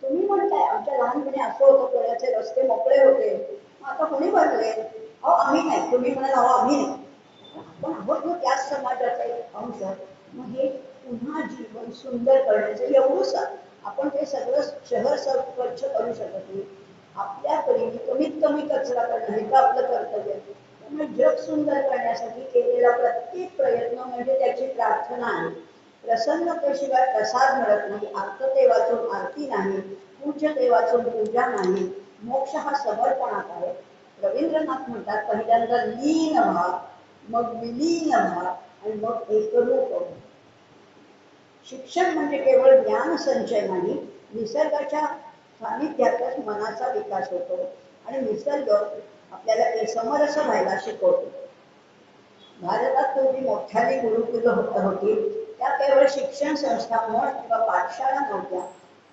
तुम्ही म्हणताय आमच्या लहानपणी असं होतं, पुण्याचे रस्ते मोकळे होते, आता कोणी भरले? अहो आम्ही नाही. तुम्ही म्हणाल अहो आम्ही नाही. आपण आहोत ना त्याच समाजाचा एक अंश. मग हे पुन्हा जीवन सुंदर करण्याचं एवढंच. आपण ते सगळं शहर स्वच्छ करू शकत नाही. आपल्या परीने कमीत कमी कचरा करणं हे तर आपलं कर्तव्य. त्यामुळे जग सुंदर करण्यासाठी केलेला प्रत्येक प्रयत्न म्हणजे त्याची प्रार्थना आहे. प्रसन्नतेशिवाय प्रसाद मिळत नाही. आर्तते वाचून आरती नाही, पूज्यते वाचून पूजा नाही. मोक्ष हा समर्पणात आहे. रवींद्रनाथ म्हणतात, पहिल्यांदा लीन व्हा, मग विलीन व्हा आणि मग एकरूप व्हा. शिक्षण म्हणजे केवळ ज्ञान संचय नाही, निसर्गाच्या सानिध्यातच मनाचा विकास होतो आणि निसर्ग आपल्याला समरस व्हायला शिकवतो. भारतात पूर्वी मोठ्याने गुरुकुलं होती. त्या केवळ शिक्षण संस्था म्हण किंवा पाठशाळा नव्हत्या.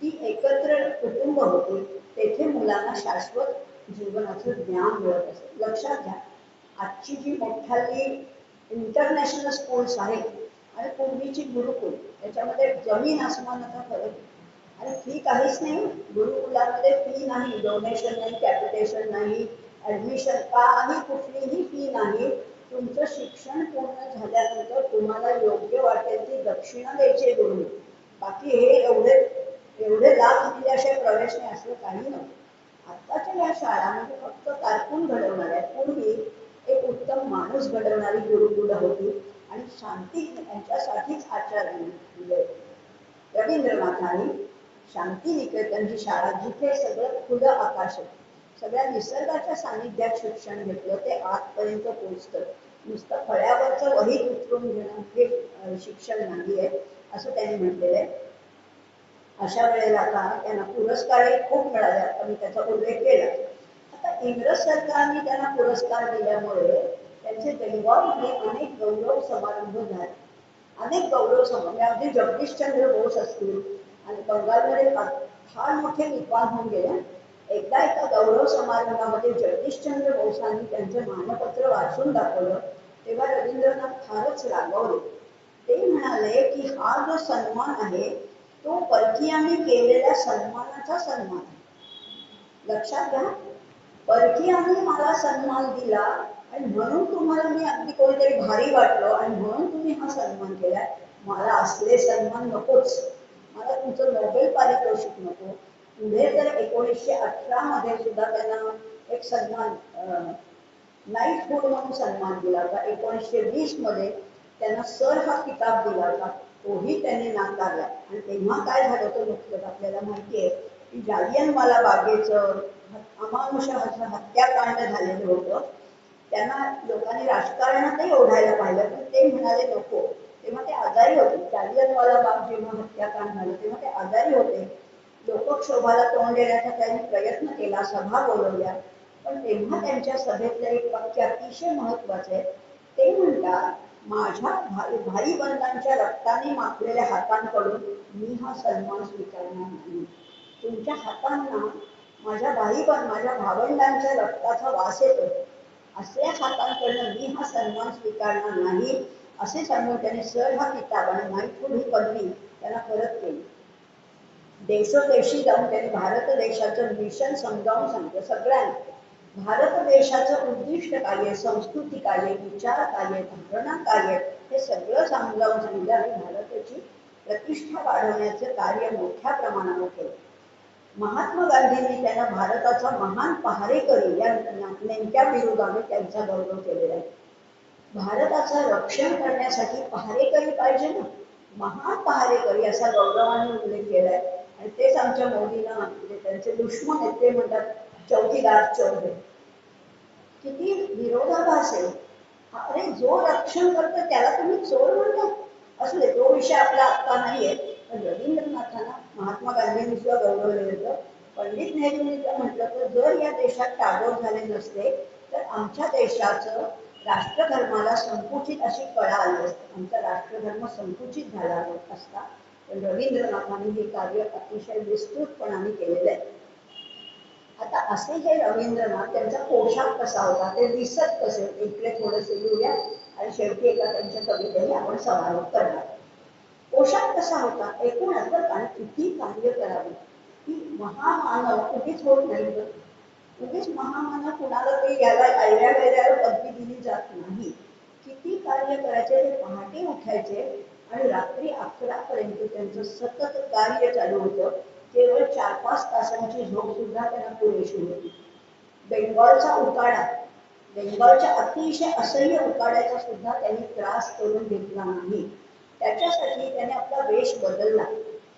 ती एकत्र कुटुंब होती. तेथे मुलांना शाश्वत जीवनाचं ज्ञान मिळत असत. लक्षात घ्या, आजची जी मोठाली इंटरनॅशनल स्कूल्स आहेत आणि पूर्वीची गुरुकुल, त्याच्यामध्ये जमीन आसमानाचा फरक आहे. आणि फी काहीच नाही. गुरुकुलामध्ये फी नाही, डोनेशन नाही, कॅपिटेशन नाही, ऍडमिशन काही कुठलीही फी नाही. तुमचं शिक्षण पूर्ण झाल्यानंतर तुम्हाला योग्य वाटेल ती दक्षिणा द्यायची गुरु. बाकी हे एवढे एवढे लाख दिल्याशिवाय प्रवेश नाही असं काही नव्हतं. आताच्या या शाळा म्हणजे फक्त कारकून घडवणाऱ्या, पूर्वी एक उत्तम माणूस घडवणारी गुरुकुलं होती. आणि शांती यांच्यासाठीच आचार्य रवींद्रनाथांनी शांती निकेतनची शाळा, जिथे सगळं खुलं आकाश आहे, सगळ्या निसर्गाच्या सानिध्यात शिक्षण घेतलं, ते आजपर्यंत पोहोचतं. नुसतं फळ्यावरचं वहीत उतरून घेणं हे शिक्षण नाहीये असं त्यांनी म्हटलेलं आहे. अशा वेळेला आता त्यांना पुरस्कारही खूप मिळाले, आता मी त्याचा उल्लेख केला. आता इंग्रज सरकारने त्यांना पुरस्कार दिल्यामुळे त्यांचे बेंगॉलमध्ये अनेक गौरव समारंभ झाले. अनेक गौरव समारंभ, अगदी जगदीशचंद्र बोस असतील आणि बंगालमध्ये फार मोठे विद्वान होऊन गेले. एकदा एका गौरव समारंभामध्ये जगदीशचंद्र बोसांनी त्यांचं मानपत्र वाचून दाखवलं, तेव्हा रवींद्रनाथ फारच रागावले. ते म्हणाले की हा जो सन्मान आहे तो परकीयांनी केलेल्या सन्मानाचा सन्मान आहे. लक्षात घ्या, परकीयांनी मला सन्मान दिला आणि म्हणून तुम्हाला मी अगदी कोणीतरी भारी वाटलो आणि म्हणून तुम्ही हा सन्मान केलाय. मला असले सन्मान नकोच. मला तुमचं नोबेल पारितोषिक नको. पुढे तर 1918 मध्ये सुद्धा त्यांना एक सन्मान नाईटहुड म्हणून सन्मान दिला होता. 1920 मध्ये त्यांना सर हा किताब दिला होता, तोही त्यांनी नाकारला. आणि तेव्हा काय झालं होतं नुकतंच आपल्याला माहिती आहे की जालियनवाला बागेचं अमानुष हत्याकांड झालेलं होतं. त्यांना लोकांनी राजकारणातही ओढायला पाहिलं, पण ते म्हणाले नको. तेव्हा ते आजारी होते. जालियनवाला बाग जेव्हा हत्याकांड झालं तेव्हा ते आजारी होते. लोकक्षोभाला तोंड देण्याचा त्यांनी प्रयत्न केला, सभा बोलवल्या. पण तेव्हा त्यांच्या सभेतलं एक वाक्य अतिशय महत्वाचं आहे. ते म्हणतात, माझ्या भाई बंधांच्या रक्ताने माखलेल्या हातांकडून मी हा सन्मान स्वीकारणार नाही. तुमच्या हातांना माझ्या माझ्या भावंडांच्या रक्ताचा वास येतो, असल्या हातांकडून मी हा सन्मान स्वीकारणार नाही असे सांगून त्यांनी सर हा किताब आणि नाईटहुड ही पदवी त्यांना परत केली. देशोदेशी जाऊन त्यांनी भारत देशाचं मिशन समजावून सांगितलं सगळ्यांना. भारत देशाचं उद्दिष्ट काय आहे, संस्कृती काय आहे, विचार काय आहे, धारणा काय आहे, हे सगळं समजावून सांगितलं आणि भारताची प्रतिष्ठा वाढवण्याचं कार्य मोठ्या प्रमाणावर केलं. महात्मा गांधींनी त्यांना भारताचा महान पहारेकरी या नेमक्या विरोधाने त्यांचा गौरव केलेला आहे. भारताचं रक्षण करण्यासाठी पहारेकरी पाहिजे ना, महान पहारेकरी असा गौरवाने उल्लेख केलाय. आणि तेच आमच्या मोदींना म्हणजे त्यांचे दुश्मन आहेत ते म्हणतात चौकीदार चोर. किती विरोधाभास आहे. अरे जो रक्षण करतो त्याला तुम्ही चोर म्हणता. असू दे, तो विषय आपला आत्ता नाहीये. पण रवींद्रनाथांना महात्मा गांधींनी सुद्धा गौरवलेलं होतं. पंडित नेहरूंनी जर म्हटलं तर जर या देशात टागोर झाले नसते तर आमच्या देशाचं राष्ट्रधर्माला संकुचित अशी कळा आली असते, आमचा राष्ट्रधर्म संकुचित झाला असता. पण रवींद्रनाथांनी हे कार्य अतिशय विस्तृतपणाने केलेलं आहे. आता असे हे रवींद्रनाथ, त्यांचा पोशाख कसा होता, ते दिसत कसे, इकडे थोडेसे लिहूया आणि शेवटी एका त्यांच्या कवितेने आपण समारोप करणार. पोशाख कसा होता एकूणच बरं, आणि किती कार्य करावे. की महामानव उगीच होत नाही, उगीच महामानव कुणाला तरी याला आयऱ्या वैऱ्याला पदवी दिली जात नाही. किती कार्य करायचे, ते पहाटे उठायचे आणि रात्री 11 पर्यंत त्यांचं सतत कार्य चालू होतं. केवळ 4-5 तासांची झोप सुद्धा त्यांना पुरेशी होती. बेंगॉलचा उकाडा, बेंगॉलच्या अतिशय असह्य उकाड्याचा सुद्धा त्यांनी त्रास करून घेतला नाही. त्याच्यासाठी त्याने आपला वेश बदलला.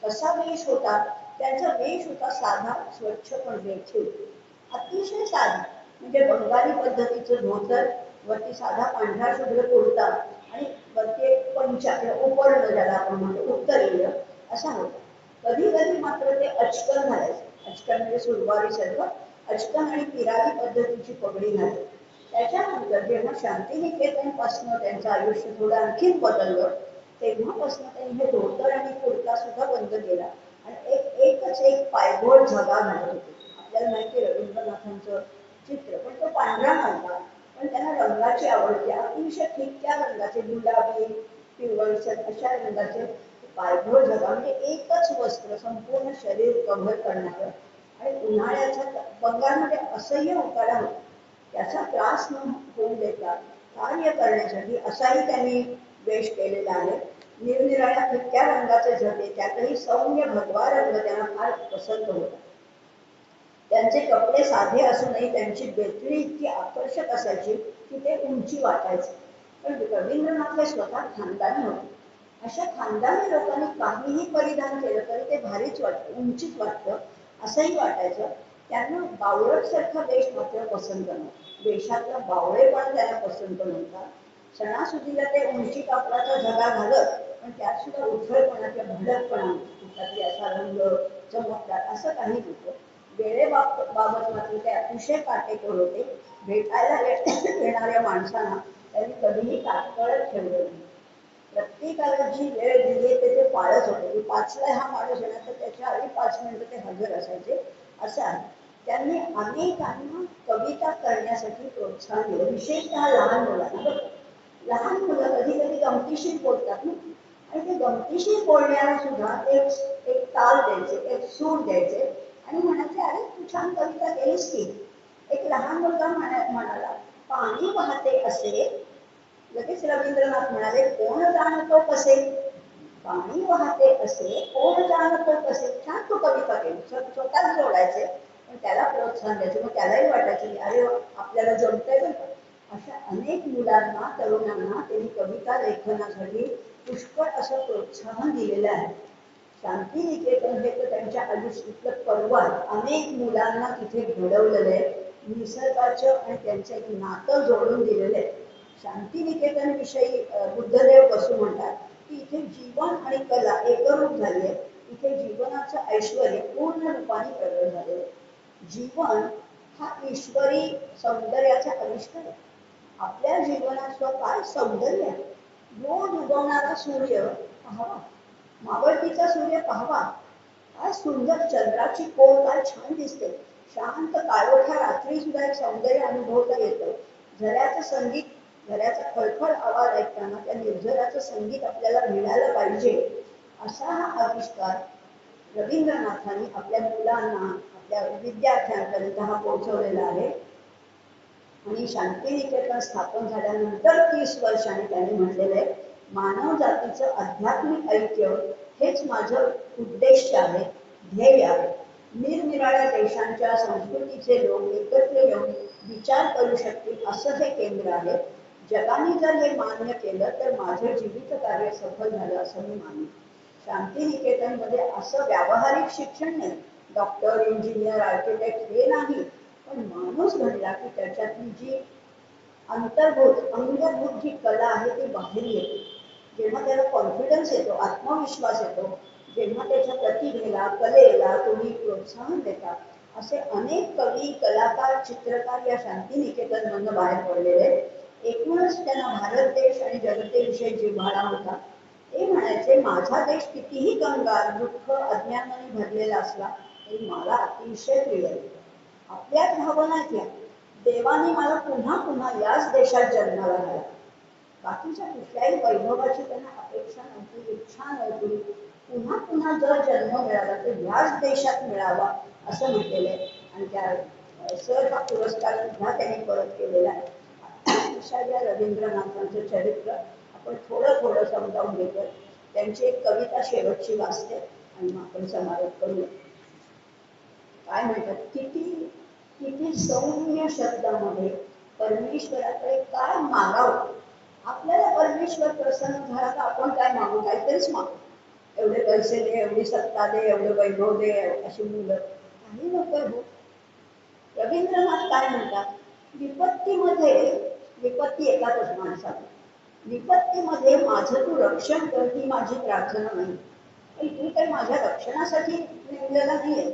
कसा वेश होता त्यांचा? वेश होता साधा, स्वच्छ पण देखील अतिशय साधा. म्हणजे बंगाली पद्धतीचं धोतर, वरती साधा पांढरा शुभ्र कुर्ता आणि वरती एक पंचा किंवा उपर्ण ज्याला आपण म्हणतो उत्तरीय असा होता. कधी कधी मात्र ते अचकन घालायचे. अचकन म्हणजे सुरवारी सर्व अचकन आणि पिराली पद्धतीची पगडी घालायची. त्याच्यानंतर जेव्हा शांतिनिकेतन पासून त्यांचं आयुष्य थोडं आणखीन बदललं, तेव्हापासून त्यांनी हे धोतर आणि कुर्ता सुद्धा बंद केला आणि एकच एक पायघोळ झगा घालत होते. आपल्याला माहिती रवींद्रनाथांचं चित्र, पण तो पांढरा नव्हता. पण त्यांना रंगाची आवडते, अतिशय फिक्या रंगाचे, गुलाबी, पिवळसर अशा रंगाचे पायघोळ जगा, म्हणजे एकच वस्त्र संपूर्ण शरीर कव्हर करणारं. आणि उन्हाळ्याच्या बंगालमध्ये असह्य उकाडा होता, त्याचा त्रास न होऊ देता कार्य करण्यासाठी असाही त्यांनी वेश केलेला आहे. निरनिराळ्या फिक्या रंगाचे झटे, त्यातही सौम्य भगवा रंग त्यांना फार पसंत होता. त्यांचे कपडे साधे असूनही त्यांची बेतळी इतकी आकर्षक असायची की ते उंची वाटायचे. पण रवींद्रनाथ हे स्वतः खानदानी होते. अशा खानदानी लोकांनी काहीही परिधान केलं तरी ते भारीच वाटतं, उंचीच वाटतं असंही वाटायचं. त्यांना बावळटसारखा वेश मात्र पसंत नव्हता. वेशातला बावळेपण त्यांना पसंत नव्हता. सणासुदीला ते उंची कापडाचा झगा घालत, पण त्यात सुद्धा उथळपणा किंवा भडकपणा, कुठलातरी असा रंग चमकदार असं काही नव्हतं. वेळेबाबत मात्र ते अतिशय काटेकोर होते. भेटायला येणाऱ्या माणसांना त्यांनी कधीही तात्काळ ठेवलं नाही. प्रत्येकाला जी वेळ दिली ते पाळत होते. की 5ला हा माणूस येणार तर त्याच्या आधी 5 मिनिटं ते हजर असायचे असं आहे. त्यांनी अनेकांना कविता करण्यासाठी प्रोत्साहन दिलं, विशेषतः लहान मुलांना. लहान मुलं कधी कधी गमतीशीर बोलतात ना, आणि ते गमतीशीर बोलण्याला सुद्धा एक ताल द्यायचे, एक सूर द्यायचे आणि म्हणायचे, अरे तू छान कविता केलीस की. एक लहान मुलगा म्हणाला, पाणी वाहते असे. लगेच रवींद्रनाथ म्हणाले, कोण जाणतो कसे. पाणी वाहते असे कोण जाणतो कसे. छान तू कविता केली, स्वतःच जोडायचे, पण त्याला प्रोत्साहन द्यायचे. मग त्यालाही वाटायचे की अरे आपल्याला जमतंय बरं का. अशा अनेक मुलांना, तरुणांना त्यांनी कविता लेखनासाठी पुष्कळ असं प्रोत्साहन दिलेलं आहे. शांतिनिकेतन हे तर त्यांच्या आयुष्यातलं पर्वत, अनेक मुलांना तिथे घडवलेलं आहे. निसर्गाचं आणि त्यांचं एक नातं जोडून दिलेलं आहे. शांतिनिकेतन विषयी बुद्धदेव बसू म्हणतात की इथे जीवन आणि कला एकरूप झाली आहे. इथे जीवनाचं ऐश्वर पूर्ण रूपाने प्रगट झालेलं आहे. जीवन हा ईश्वरी सौंदर्याचा आविष्कार आहे. आपल्या जीवनाचं काय सौंदर्य आहे. रोज उगवणारा सूर्य पाहावा, मावळतीचा सूर्य पाहावा, काय सुंदर चंद्राची कोर काय छान दिसते. शांत काळोख्या रात्री सुद्धा एक सौंदर्य अनुभवता येतं. झऱ्याचं संगीत, झऱ्याचा खळखळ आवाज ऐकताना त्या निर्झराचं संगीत आपल्याला मिळालं पाहिजे, असा हा आविष्कार रवींद्रनाथांनी आपल्या मुलांना, आपल्या विद्यार्थ्यांपर्यंत हा पोहोचवलेला आहे. आणि शांतिनिकेतन स्थापन झाल्यानंतर 30 वर्षांनी त्यांनी म्हटलेलं आहे, मानव जातीचं आध्यात्मिक ऐक्य हेच माझं उद्देश आहे, ध्येय आहे. निरनिराळ्या देशांच्या संस्कृतीचे लोक एकत्र येऊन विचार करू शकतील असं हे केंद्र आहे. जगाने जर हे मान्य केलं तर माझे जीवित कार्य सफल झालं असं मी मानते. शांतिनिकेतनमध्ये असं व्यावहारिक शिक्षण नाही, डॉक्टर, इंजिनियर, आर्किटेक्ट हे नाही, पण माणूस घडला की त्याच्यातली जी अंगभूत जी कला आहे ती बाहेर येते. जेव्हा त्याला कॉन्फिडन्स येतो, आत्मविश्वास येतो, जेव्हा त्याच्या प्रतिभेला, कलेला तुम्ही प्रोत्साहन देता, असे अनेक कवी, कलाकार, चित्रकार या शांतिनिकेतनमधून बाहेर पडलेले. एकूणच त्यांना भारत देश आणि जनतेविषयी जिव्हाळा होता. ते म्हणायचे, माझा देश कितीही गंगार, दुःख, अज्ञानाने भरलेला असला तरी मला अतिशय प्रिय आहे. आपल्याच भावना घ्या, देवाने मला पुन्हा पुन्हा याच देशात जन्माला घाला. बाकीच्या कुठल्याही वैभवाची त्यांना अपेक्षा नव्हती, इच्छा नव्हती. पुन्हा पुन्हा जर जन्म मिळाला तर याच देशात मिळावा असं म्हटलेलं आहे. आणि त्या सर हा पुरस्कार सुद्धा त्यांनी परत केलेला आहे. अशा या रवींद्रनाथांचं चरित्र आपण थोडं थोडं समजावून घेतो. त्यांची एक कविता शेवटची वाचते आणि मग आपण समारोप करूया. काय म्हणतात, किती किती सौम्य शब्दामध्ये परमेश्वराकडे काय मागावं. आपल्याला परमेश्वर प्रसन्न झाला तर आपण काय मागू, काहीतरीच मागू. एवढे पैसे दे, एवढी सत्ता दे, एवढं वैभव दे, अशी मुलं, काही नको हो. रवींद्रनाथ काय म्हणतात, विपत्तीमध्ये, विपत्ती येतातच माणसाला, विपत्तीमध्ये माझं तू रक्षण कर ही माझी प्रार्थना नाही. तू काही माझ्या रक्षणासाठी नेमलेला नाहीये.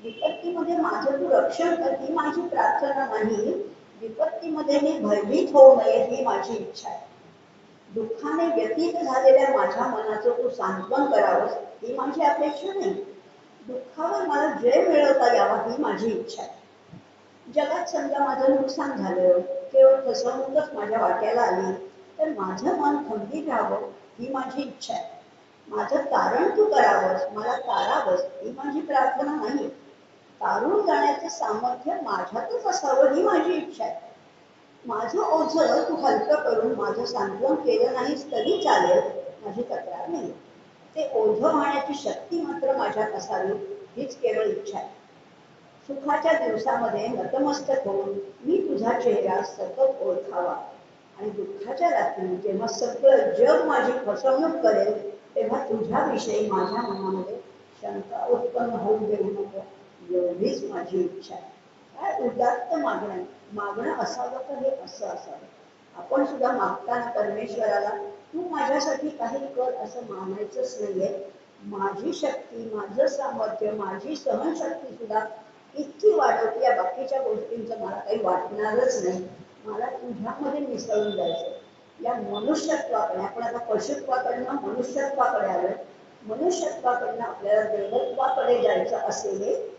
विपत्तीमध्ये माझं तू रक्षण कर ही माझी प्रार्थना नाही. विपत्तीमध्ये मी भयभीत होऊ नये ही माझी इच्छा आहे. दुःखाने व्यतीत झालेल्या माझ्या मनाचं तू सांत्वन करावंस ही माझी अपेक्षा नाही. दुःखावर मला जय मिळवता यावा ही माझी इच्छा आहे. जगात समजा माझं नुकसान झालं, केवळ फसवणूकच माझ्या वाट्याला आली, तर माझं मन खंबीर राहावं ही माझी इच्छा आहे. माझं तारण तू करावंस, मला तारावंस ही माझी प्रार्थना नाही. तारून जाण्याचं सामर्थ्य माझ्यातच असावं ही माझी इच्छा आहे. माझं ओझं तू हलकं करून माझं सांत्वन केलं नाहीस तरी चालेल, माझी तक्रार नाही. ते ओझं वाहण्याची शक्ती मात्र माझ्यात असावी हीच केवळ इच्छा आहे. सुखाच्या दिवसामध्ये नतमस्तक होऊन मी तुझा चेहरा सतत ओळखावा, आणि दुःखाच्या रात्री जेव्हा सगळं जग माझी फसवणूक करेल, तेव्हा तुझ्याविषयी माझ्या मनामध्ये शंका उत्पन्न होऊ देऊ नको, एवढीच माझी इच्छा आहे. काय उदात्त मागणं, मागणं असावं तर हे असं असावं. आपण सुद्धा मागताना परमेश्वराला तू माझ्यासाठी काही कर असं मानायचंच नाहीये. माझी शक्ती, माझं सामर्थ्य, माझी सहनशक्ती सुद्धा इतकी वाढवते, या बाकीच्या गोष्टींचं मला काही वाटणारच नाही. मला तुझ्यामध्ये मिसळून जायचं. या मनुष्यत्वाकडे, आपण आता पशुत्वाकडनं मनुष्यत्वाकडे आलोय. मनुष्यत्वाकडनं आपल्याला देवत्वाकडे जायचं असेल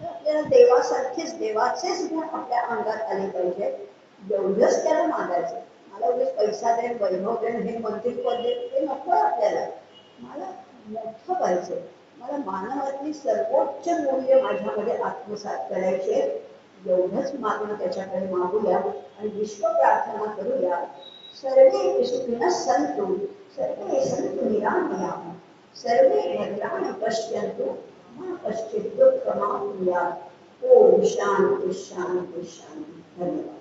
तर आपल्याला देवासारखेच, देवाचेच गुण आपल्या अंगात आले पाहिजे. एवढंच त्याला मागायचं. मला उगीच पैसा देण, वैभव देण, हे मंत्री पद देण, ते नको आपल्याला. मला मोठं पाहिजे. मला मानवातली सर्वोच्च मूल्य माझ्यामध्ये आत्मसात करायचे. एवढंच मागणं त्याच्याकडे मागूया आणि विश्व प्रार्थना करूया. सर्वे सुखिनः सन्तु, सर्वे सन्तु निरामयाः, सर्वे भद्राणि पश्यन्तु, मा कश्चित् दुःखमाप्नुयात्. ओम शांति शांति शांति. धन्यवाद.